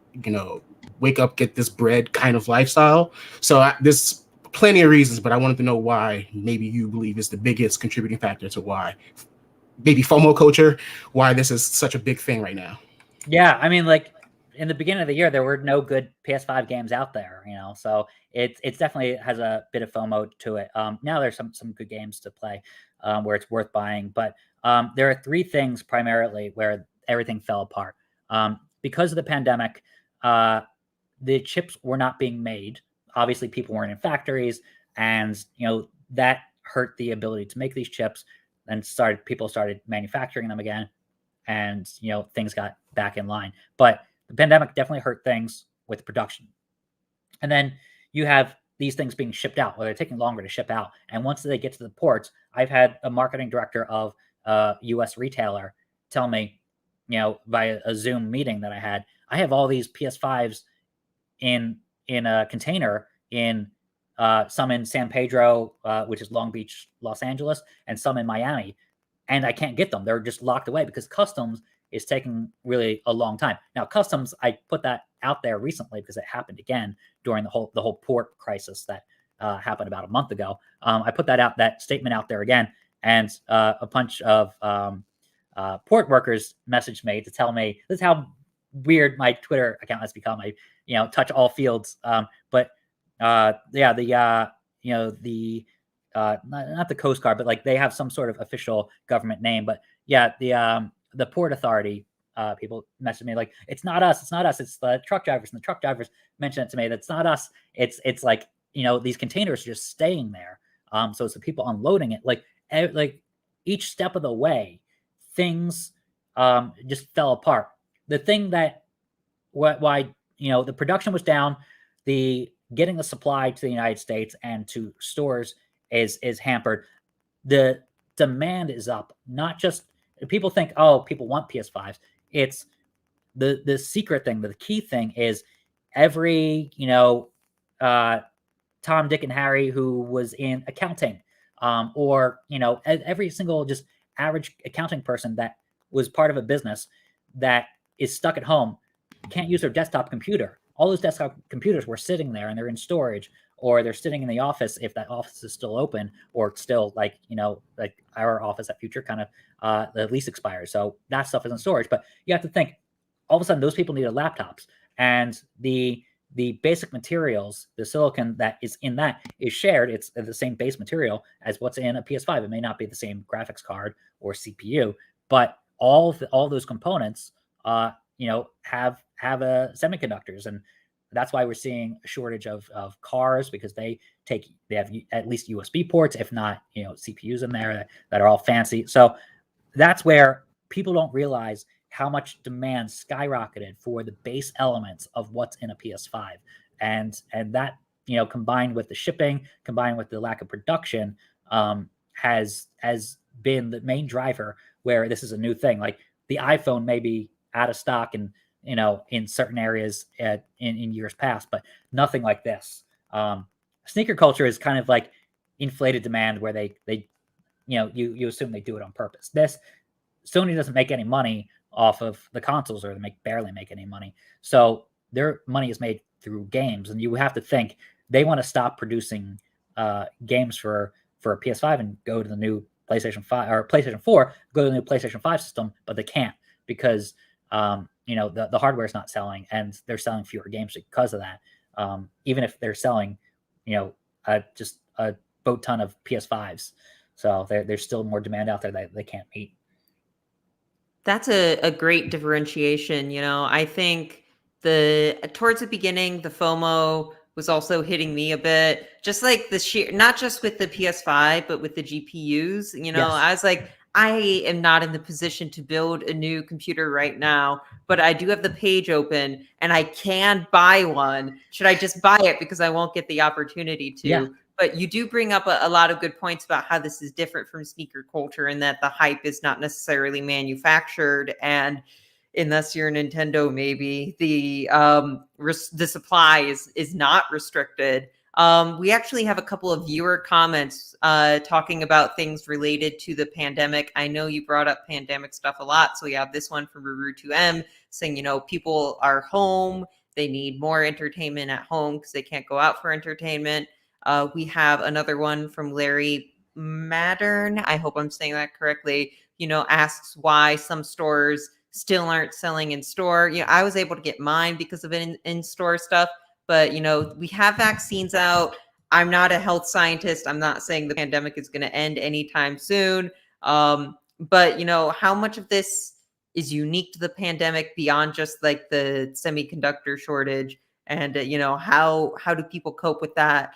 wake up, get this bread kind of lifestyle. So there's plenty of reasons, but I wanted to know why maybe you believe is the biggest contributing factor to why maybe FOMO culture, why this is such a big thing right now. Yeah, I mean, like in the beginning of the year, there were no good PS5 games out there, so it's definitely has a bit of FOMO to it. Now there's some good games to play where it's worth buying, but there are 3 things primarily where everything fell apart. Because of the pandemic, the chips were not being made. Obviously, people weren't in factories, and that hurt the ability to make these chips. And people started manufacturing them again, and things got back in line. But the pandemic definitely hurt things with production. And then you have these things being shipped out, where they're taking longer to ship out. And once they get to the ports, I've had a marketing director of a U.S. retailer tell me, via a Zoom meeting that I have all these PS5s in a container in some in San Pedro, which is Long Beach, Los Angeles, and some in Miami, and I can't get them. They're just locked away because customs is taking really a long time. Now, customs, I put that out there recently because it happened again during the whole port crisis that happened about a month ago. I put that statement out there again, and a bunch of port workers messaged me to tell me this is how weird my Twitter account has become. I touch all fields, but not the Coast Guard, but like they have some sort of official government name. But yeah, the Port Authority people messaged me like, it's not us, it's the truck drivers, and the truck drivers mentioned it to me that it's not us. It's like, these containers are just staying there. So it's the people unloading it. Like each step of the way, things just fell apart. The thing that why the production was down, the getting the supply to the United States and to stores is hampered. The demand is up. Not just people think, oh, people want PS5s. It's the secret thing. The key thing is every Tom, Dick, and Harry who was in accounting, or every single just average accounting person that was part of a business that is stuck at home, can't use their desktop computer. All those desktop computers were sitting there and they're in storage, or they're sitting in the office if that office is still open, or still like our office at Future kind of the lease expires. So that stuff is in storage. But you have to think, all of a sudden those people needed laptops, and the basic materials, the silicon that is in that is shared. It's the same base material as what's in a PS5. It may not be the same graphics card or CPU, but all those components have semiconductors, and that's why we're seeing a shortage of cars, because they have at least USB ports, if not CPUs in there that are all fancy. So that's where people don't realize how much demand skyrocketed for the base elements of what's in a PS5, and that combined with the shipping, combined with the lack of production, has been the main driver where this is a new thing. Like the iPhone may be out of stock and in certain areas in years past, but nothing like this. Sneaker culture is kind of like inflated demand, where they you assume they do it on purpose. Sony doesn't make any money off of the consoles, or they barely make any money. So their money is made through games, and you have to think they want to stop producing games for a PS5 and go to the new PlayStation 5 or PlayStation 4, go to the new PlayStation 5 system, but they can't, because the hardware is not selling, and they're selling fewer games because of that. Even if they're selling, just a boat ton of PS5s, so there's still more demand out there that they can't meet. That's a great differentiation. I think towards the beginning, the FOMO was also hitting me a bit, just like the sheer, not just with the PS5, but with the GPUs. Yes. I was like, I am not in the position to build a new computer right now, but I do have the page open and I can buy one. Should I just buy it because I won't get the opportunity to? Yeah. But you do bring up a lot of good points about how this is different from sneaker culture, and that the hype is not necessarily manufactured. And unless you're Nintendo, maybe the supply is not restricted. We actually have a couple of viewer comments talking about things related to the pandemic. I know you brought up pandemic stuff a lot. So we have this one from Ruru2M saying, people are home. They need more entertainment at home because they can't go out for entertainment. We have another one from Larry Mattern. I hope I'm saying that correctly. Asks why some stores still aren't selling in store. I was able to get mine because of in-store stuff. But, we have vaccines out. I'm not a health scientist. I'm not saying the pandemic is going to end anytime soon. But, how much of this is unique to the pandemic beyond just like the semiconductor shortage? And, how do people cope with that?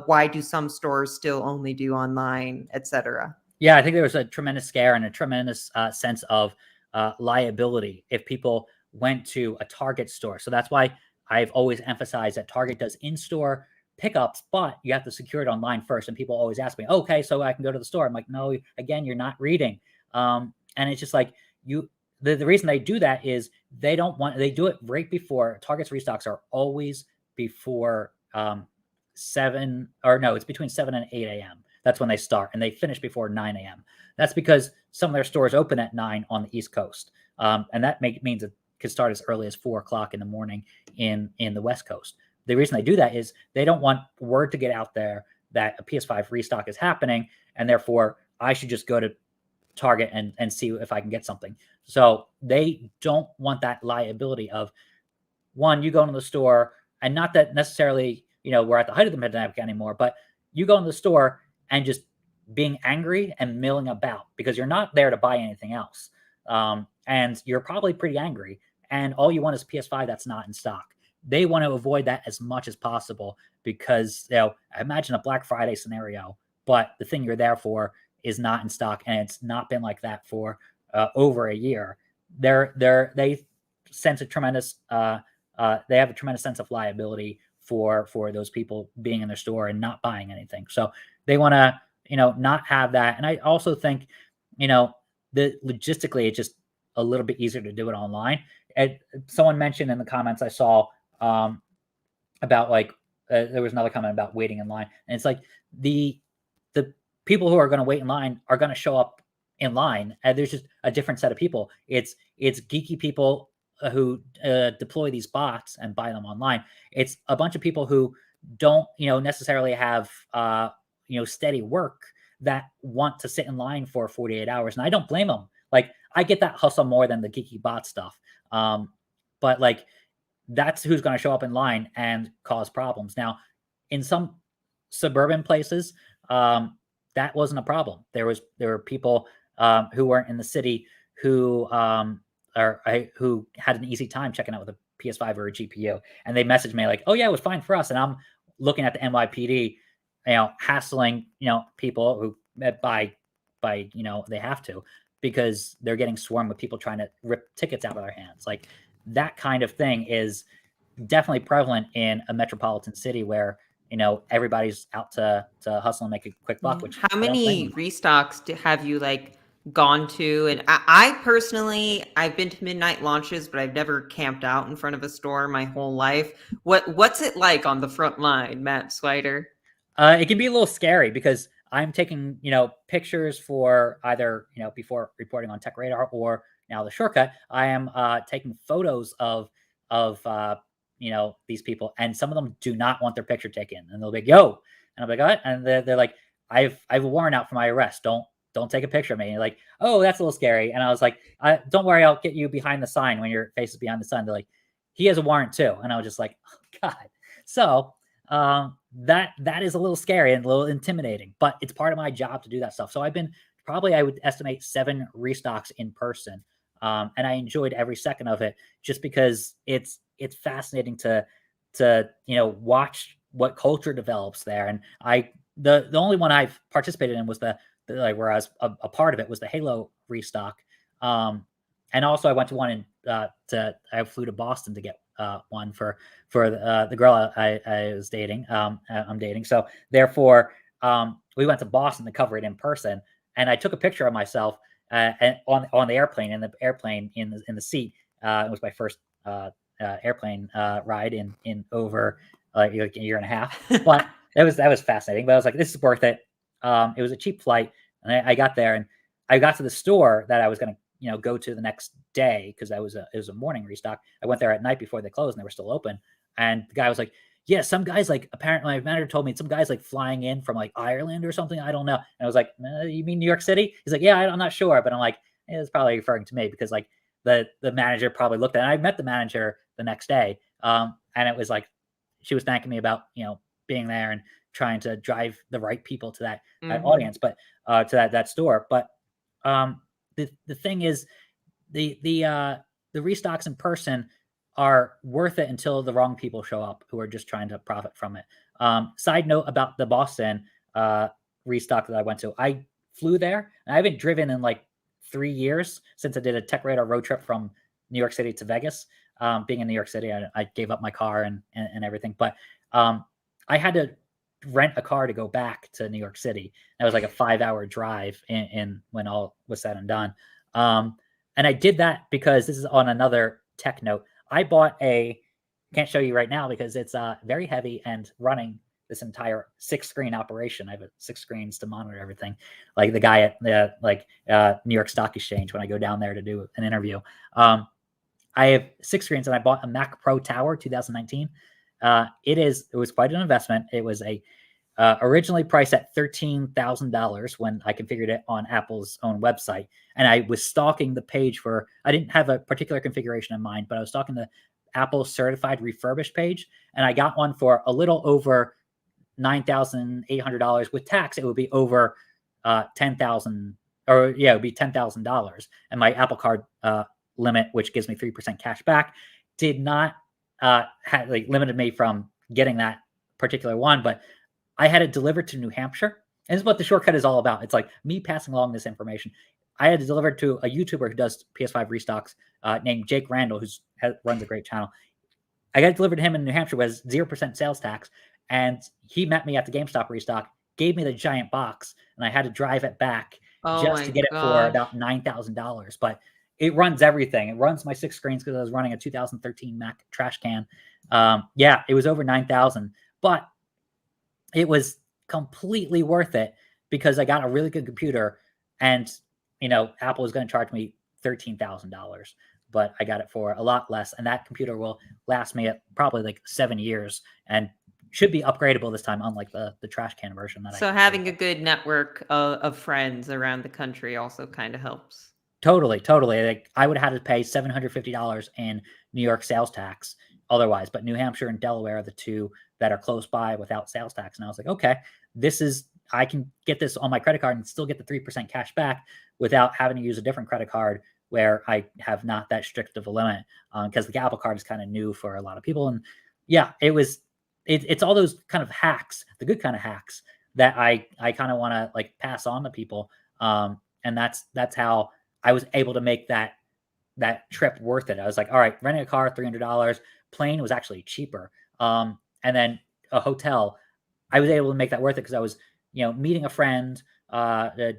Why do some stores still only do online, et cetera? Yeah, I think there was a tremendous scare and a tremendous sense of liability if people went to a Target store. So that's why I've always emphasized that Target does in-store pickups, but you have to secure it online first. And people always ask me, okay, so I can go to the store. I'm like, no, again, you're not reading. And it's just like the reason they do that is they do it right before. Target's restocks are always before it's between 7 and 8 a.m. That's when they start, and they finish before 9 a.m. That's because some of their stores open at 9 on the East Coast. and that means it could start as early as 4 o'clock in the morning in the West Coast. The reason they do that is they don't want word to get out there that a PS5 restock is happening, and therefore I should just go to Target and see if I can get something. So they don't want that liability of, one, you go into the store, and not that necessarily, we're at the height of the pandemic anymore, but you go into the store and just being angry and milling about because you're not there to buy anything else. And you're probably pretty angry, and all you want is PS5 that's not in stock. They want to avoid that as much as possible because, imagine a Black Friday scenario, but the thing you're there for is not in stock, and it's not been like that for over a year. They sense a tremendous, they have a tremendous sense of liability for those people being in their store and not buying anything. So they want to, not have that. And I also think, logistically, it's just a little bit easier to do it online. And someone mentioned in the comments I saw about there was another comment about waiting in line, and it's like the people who are going to wait in line are going to show up in line, and there's just a different set of people. It's geeky people who deploy these bots and buy them online. It's a bunch of people who don't necessarily have steady work that want to sit in line for 48 hours, and I don't blame them. Like, I get that hustle more than the geeky bot stuff, but like, that's who's going to show up in line and cause problems. Now, in some suburban places, that wasn't a problem. There were people who weren't in the city who who had an easy time checking out with a PS5 or a GPU, and they messaged me like, "Oh yeah, it was fine for us." And I'm looking at the NYPD, hassling people who by they have to, because they're getting swarmed with people trying to rip tickets out of their hands. Like, that kind of thing is definitely prevalent in a metropolitan city where everybody's out to hustle and make a quick buck. Which, how many restocks have you gone to? And I personally, I've been to midnight launches, but I've never camped out in front of a store my whole life. What's it like on the front line, Matt Swider? It can be a little scary because I'm taking pictures for either before reporting on Tech Radar or now the Shortcut. I am taking photos of these people, and some of them do not want their picture taken, and they'll be like, "Yo," and I'm like, "What?" And they're like, "I've a warrant out for my arrest. Don't take a picture of me." And like, "Oh, that's a little scary." And I was like, "Don't worry, I'll get you behind the sign when your face is behind the sign." They're like, "He has a warrant too," and I was just like, "Oh God." So that is a little scary and a little intimidating, but it's part of my job to do that stuff. So I've been probably, I would estimate, 7 restocks in person. And I enjoyed every second of it just because it's fascinating to watch what culture develops there. And the only one I've participated in was where I was a part of it was the Halo restock. And also I went to one I flew to Boston to get one for the girl I was dating. I'm dating. So therefore, we went to Boston to cover it in person, and I took a picture of myself and on the airplane, in the seat. It was my first airplane ride in over like a year and a half. But that was fascinating. But I was like, this is worth it. It was a cheap flight, and I got there, and I got to the store that I was going to go to the next day because it was a morning restock. I went there at night before they closed, and they were still open. And the guy was like, "Yeah, some guys apparently my manager told me some guys flying in from Ireland or something. I don't know." And I was like, "You mean New York City?" He's like, "Yeah, I'm not sure," but I'm like, "It's probably referring to me," because the manager probably looked at it. And I met the manager the next day, and it was like she was thanking me about being there and trying to drive the right people to that audience, but to that store. But the thing is, the restocks in person are worth it until the wrong people show up who are just trying to profit from it. Side note about the Boston restock that I went to. I flew there, and I haven't driven in 3 years since I did a Tech Radar road trip from New York City to Vegas. Being in New York City, I gave up my car and everything. But I had to rent a car to go back to New York City. That was like a 5-hour drive in when all was said and done. And I did that because this is on another tech note. I bought can't show you right now because it's very heavy and running this entire 6-screen operation. I have 6 screens to monitor everything, like the guy at the New York Stock Exchange when I go down there to do an interview. I have 6 screens, and I bought a Mac Pro Tower 2019. It was quite an investment. It was originally priced at $13,000 when I configured it on Apple's own website. And I was stalking the page I didn't have a particular configuration in mind, but I was stalking the Apple certified refurbished page. And I got one for a little over $9,800 with tax. It would be over $10,000, or yeah, it would be $10,000. And my Apple Card limit, which gives me 3% cash back, did not limited me from getting that particular one, but I had it delivered to New Hampshire. And this is what the shortcut is all about. It's like me passing along this information. I had it delivered to a YouTuber who does PS5 restocks named Jake Randall, who runs a great channel. I got it delivered to him in New Hampshire with 0% sales tax. And he met me at the GameStop restock, gave me the giant box, and I had to drive it back just to get it for about $9,000. But it runs everything. It runs my 6 screens because I was running a 2013 Mac trash can. Yeah, it was over $9,000, but it was completely worth it because I got a really good computer, and Apple was going to charge me $13,000, but I got it for a lot less, and that computer will last me probably like 7 years and should be upgradable this time, unlike the trash can version. So having a good network of friends around the country also kind of helps. Totally. Like, I would have had to pay $750 in New York sales tax otherwise, but New Hampshire and Delaware are the two that are close by without sales tax. And I was like, okay, I can get this on my credit card and still get the 3% cash back without having to use a different credit card where I have not that strict of a limit, because the Apple Card is kind of new for a lot of people. And yeah, it's all those kind of hacks, the good kind of hacks that I kind of want to like pass on to people. And that's how I was able to make that trip worth it. I was like, all right, renting a car, $300. Plane was actually cheaper. And then a hotel, I was able to make that worth it because I was, meeting a friend,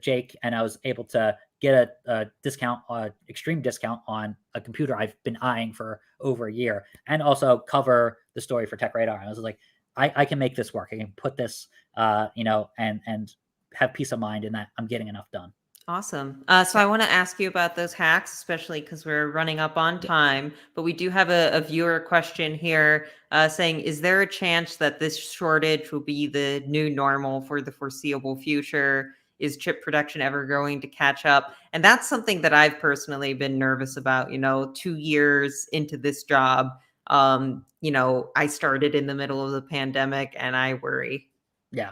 Jake, and I was able to get a discount, extreme discount on a computer I've been eyeing for over a year, and also cover the story for Tech Radar. And I was like, I can make this work. I can put this, and have peace of mind in that I'm getting enough done. Awesome. So I want to ask you about those hacks, especially because we're running up on time, but we do have a viewer question here saying, is there a chance that this shortage will be the new normal for the foreseeable future? Is chip production ever going to catch up? And that's something that I've personally been nervous about, 2 years into this job. I started in the middle of the pandemic and I worry. Yeah.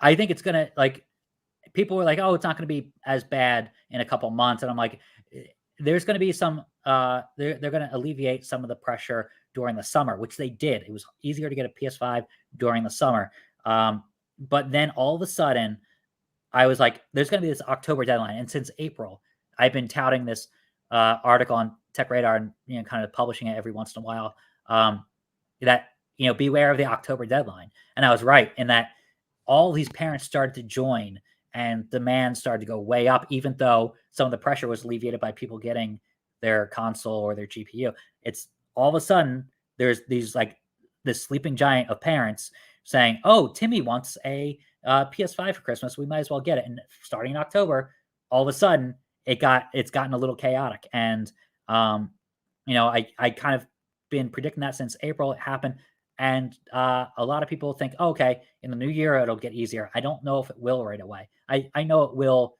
I think it's going to people were like, oh, it's not going to be as bad in a couple months. And I'm like, there's going to be some, they're going to alleviate some of the pressure during the summer, which they did. It was easier to get a PS5 during the summer. But then all of a sudden I was like, there's going to be this October deadline. And since April, I've been touting this article on Tech Radar and, kind of publishing it every once in a while, that, beware of the October deadline. And I was right in that all these parents started to join and demand started to go way up, even though some of the pressure was alleviated by people getting their console or their GPU. It's all of a sudden there's this sleeping giant of parents saying, oh, Timmy wants a PS5 for Christmas. We might as well get it. And starting in October, all of a sudden it's gotten a little chaotic. And, I kind of been predicting that since April. It happened. And a lot of people think, oh, okay, in the new year, it'll get easier. I don't know if it will right away. I know it will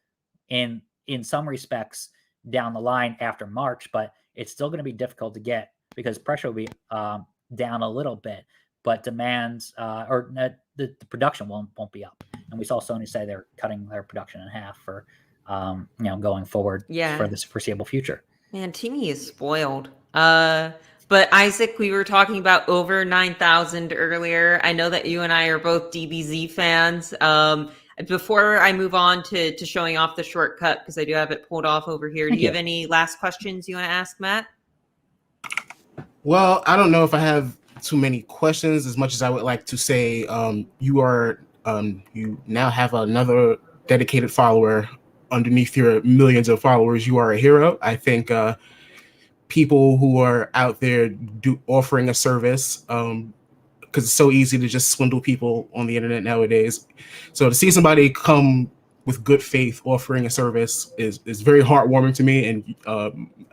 in some respects down the line after March, but it's still going to be difficult to get because pressure will be down a little bit, but demands the production won't be up. And we saw Sony say they're cutting their production in half for going forward for this foreseeable future. Man, Timmy is spoiled. But Isaac, we were talking about over 9,000 earlier. I know that you and I are both DBZ fans. Before I move on to showing off the shortcut, because I do have it pulled off over here, do you have any last questions you want to ask Matt? Well, I don't know if I have too many questions as much as I would like to say you now have another dedicated follower underneath your millions of followers. You are a hero. I think people who are out there offering a service because it's so easy to just swindle people on the internet nowadays. So to see somebody come with good faith offering a service is very heartwarming to me, and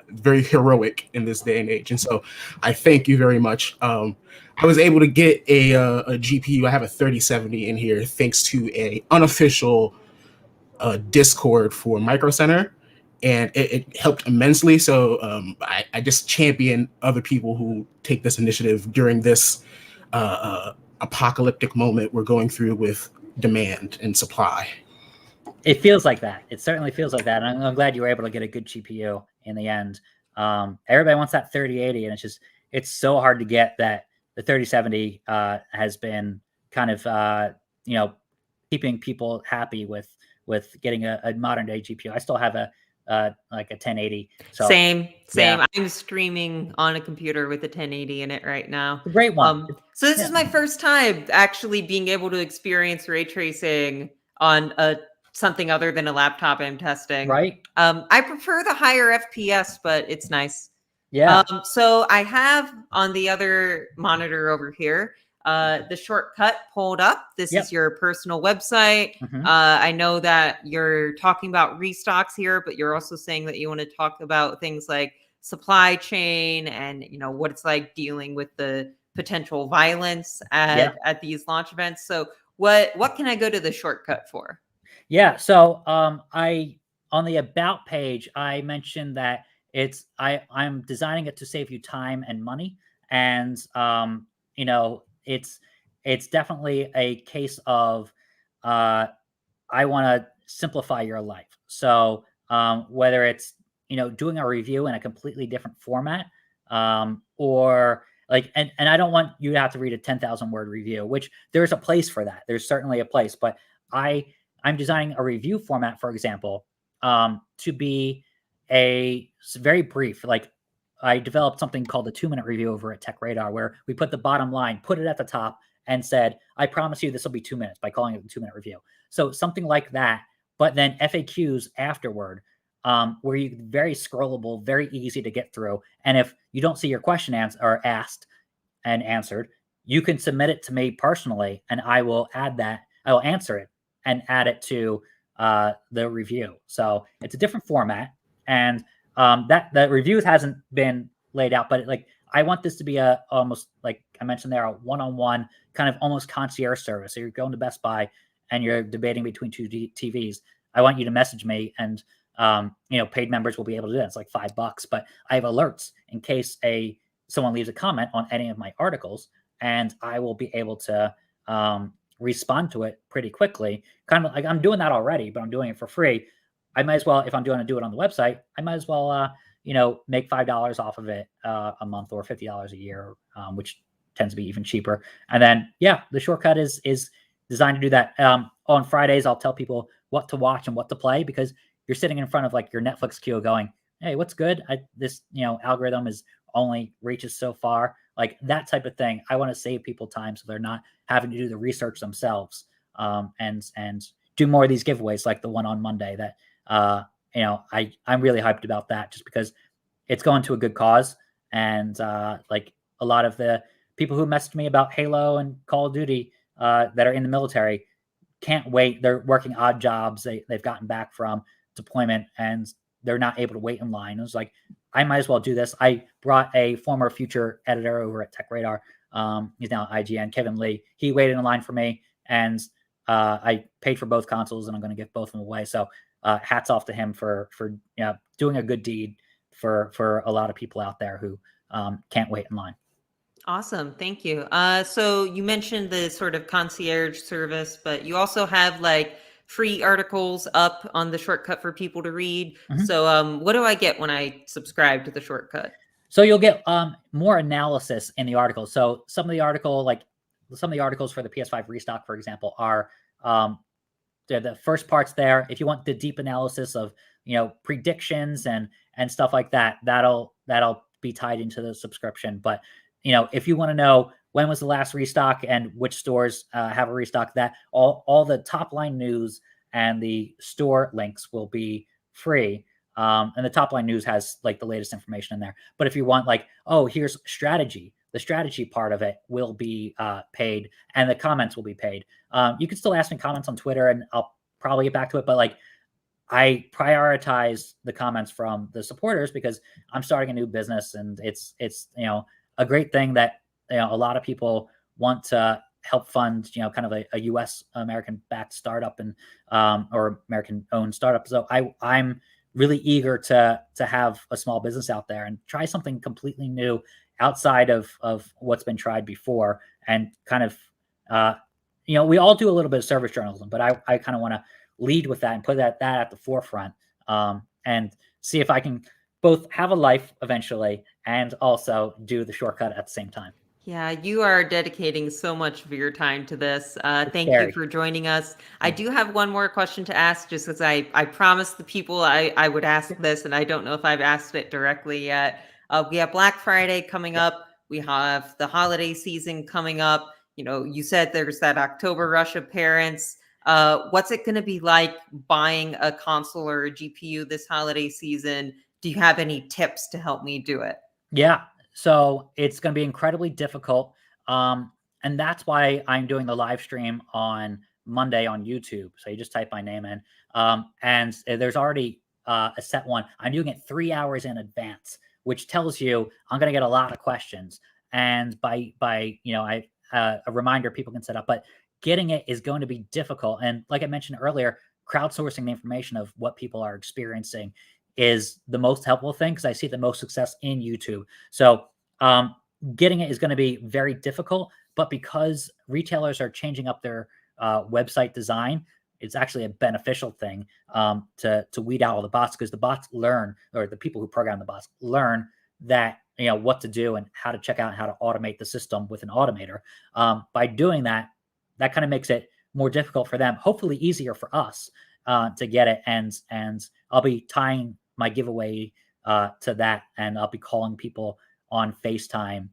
very heroic in this day and age. And so I thank you very much. I was able to get a GPU. I have a 3070 in here thanks to a unofficial Discord for Micro Center, and it helped immensely. So I just champion other people who take this initiative during this apocalyptic moment we're going through with demand and supply. It feels like that. It certainly feels like that. And I'm glad you were able to get a good GPU in the end. Everybody wants that 3080, and it's so hard to get that. The 3070 has been kind of keeping people happy with getting a modern day GPU. I still have a 1080. So same. Yeah. I'm streaming on a computer with a 1080 in it right now. A great one. So this is my first time actually being able to experience ray tracing on something other than a laptop I'm testing. Right. I prefer the higher FPS, but it's nice. Yeah. So I have on the other monitor over here the shortcut pulled up. This is your personal website. I know that you're talking about restocks here, but you're also saying that you want to talk about things like supply chain and what it's like dealing with the potential violence at these launch events. So what can I go to the shortcut for? Yeah. So I on the about page I mentioned that I'm designing it to save you time and money, and it's definitely a case of I want to simplify your life. So whether it's doing a review in a completely different format, or and I don't want you to have to read a 10,000 word review, which there's a place for that. There's certainly a place, but I'm designing a review format, for example, to be a very brief. Like I developed something called the 2-minute review over at TechRadar, where we put the bottom line, put it at the top, and said, I promise you this will be 2 minutes, by calling it the 2-minute review. So something like that, but then FAQs afterward, where you very scrollable, very easy to get through. And if you don't see your question asked and answered, you can submit it to me personally, and I will add that. I will answer it and add it to the review. So it's a different format, and that the reviews hasn't been laid out, but I want this to be almost like I mentioned there, a one-on-one kind of almost concierge service. So you're going to Best Buy and you're debating between two TVs. I want you to message me, and paid members will be able to do that. It's like $5, but I have alerts in case someone leaves a comment on any of my articles, and I will be able to respond to it pretty quickly. Kind of like I'm doing that already, but I'm doing it for free. I might as well, if I'm going to do it on the website, I might as well, make $5 off of it a month, or $50 a year, which tends to be even cheaper. And then, the shortcut is designed to do that. On Fridays, I'll tell people what to watch and what to play, because you're sitting in front of your Netflix queue going, hey, what's good? This algorithm only reaches so far. Like that type of thing. I want to save people time so they're not having to do the research themselves, and do more of these giveaways like the one on Monday that I'm really hyped about that, just because it's going to a good cause. And a lot of the people who messaged me about Halo and Call of Duty that are in the military can't wait. They're working odd jobs they've gotten back from deployment, and they're not able to wait in line. It was like, I might as well do this. I brought a former future editor over at TechRadar. He's now at IGN, Kevin Lee. He waited in line for me, and I paid for both consoles, and I'm going to give both of them away. So hats off to him for doing a good deed for a lot of people out there who can't wait in line. Awesome. Thank you. So you mentioned the sort of concierge service, but you also have free articles up on the shortcut for people to read. Mm-hmm. So what do I get when I subscribe to the shortcut? So you'll get more analysis in the article. So some of the articles for the PS5 restock, for example, are the first parts there. If you want the deep analysis of predictions and stuff like that, that'll be tied into the subscription. But if you want to know when was the last restock and which stores have a restock, that all the top line news and the store links will be free. And the top line news has the latest information in there. But if you want here's strategy, the strategy part of it will be paid, and the comments will be paid. You can still ask me comments on Twitter, and I'll probably get back to it. But like, I prioritize the comments from the supporters because I'm starting a new business, and it's a great thing that a lot of people want to help fund kind of a U.S. American backed startup and or American owned startup. So I'm really eager to have a small business out there and try something completely new outside of what's been tried before, and kind of we all do a little bit of service journalism, but I kind of want to lead with that and put that at the forefront, and see if I can both have a life eventually and also do the shortcut at the same time. Yeah, you are dedicating so much of your time to this. Thank you for joining us. I do have one more question to ask, just because I promised the people I would ask this, and I don't know if I've asked it directly yet. We have Black Friday coming up. We have the holiday season coming up. You said there's that October rush of parents. What's it going to be like buying a console or a GPU this holiday season? Do you have any tips to help me do it? Yeah. So it's going to be incredibly difficult. And that's why I'm doing the live stream on Monday on YouTube. So you just type my name in. And there's already a set one. I'm doing it 3 hours in advance, which tells you I'm going to get a lot of questions. And by a reminder people can set up, but getting it is going to be difficult. And like I mentioned earlier, crowdsourcing the information of what people are experiencing is the most helpful thing, because I see the most success in YouTube. So getting it is going to be very difficult, but because retailers are changing up their website design, it's actually a beneficial thing to weed out all the bots, because the bots learn, or the people who program the bots learn that what to do and how to check out and how to automate the system with an automator. By doing that, that kind of makes it more difficult for them, hopefully easier for us to get it. And I'll be tying my giveaway to that, and I'll be calling people on FaceTime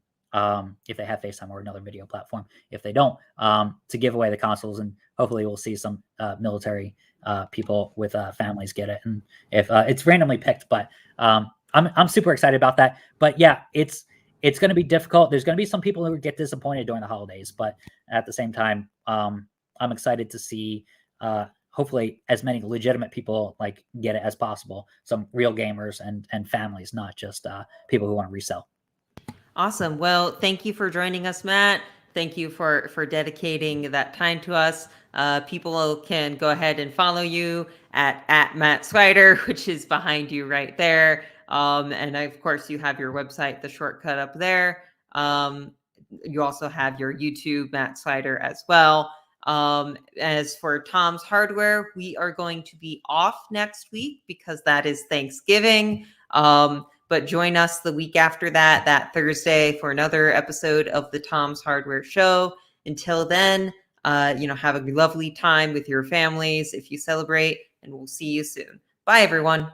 if they have FaceTime or another video platform. If they don't, to give away the consoles, and hopefully we'll see some military people with families get it. And if it's randomly picked, but I'm super excited about that. But yeah, it's going to be difficult. There's going to be some people who get disappointed during the holidays, but at the same time, I'm excited to see hopefully as many legitimate people like get it as possible. Some real gamers and families, not just people who want to resell. Awesome. Well, thank you for joining us, Matt. Thank you for dedicating that time to us. People can go ahead and follow you at Matt Swider, which is behind you right there. And of course, you have your website, The Shortcut, up there. You also have your YouTube, Matt Swider, as well. As for Tom's Hardware, we are going to be off next week because that is Thanksgiving. But join us the week after that Thursday, for another episode of the Tom's Hardware Show. Until then, have a lovely time with your families if you celebrate, and we'll see you soon. Bye, everyone.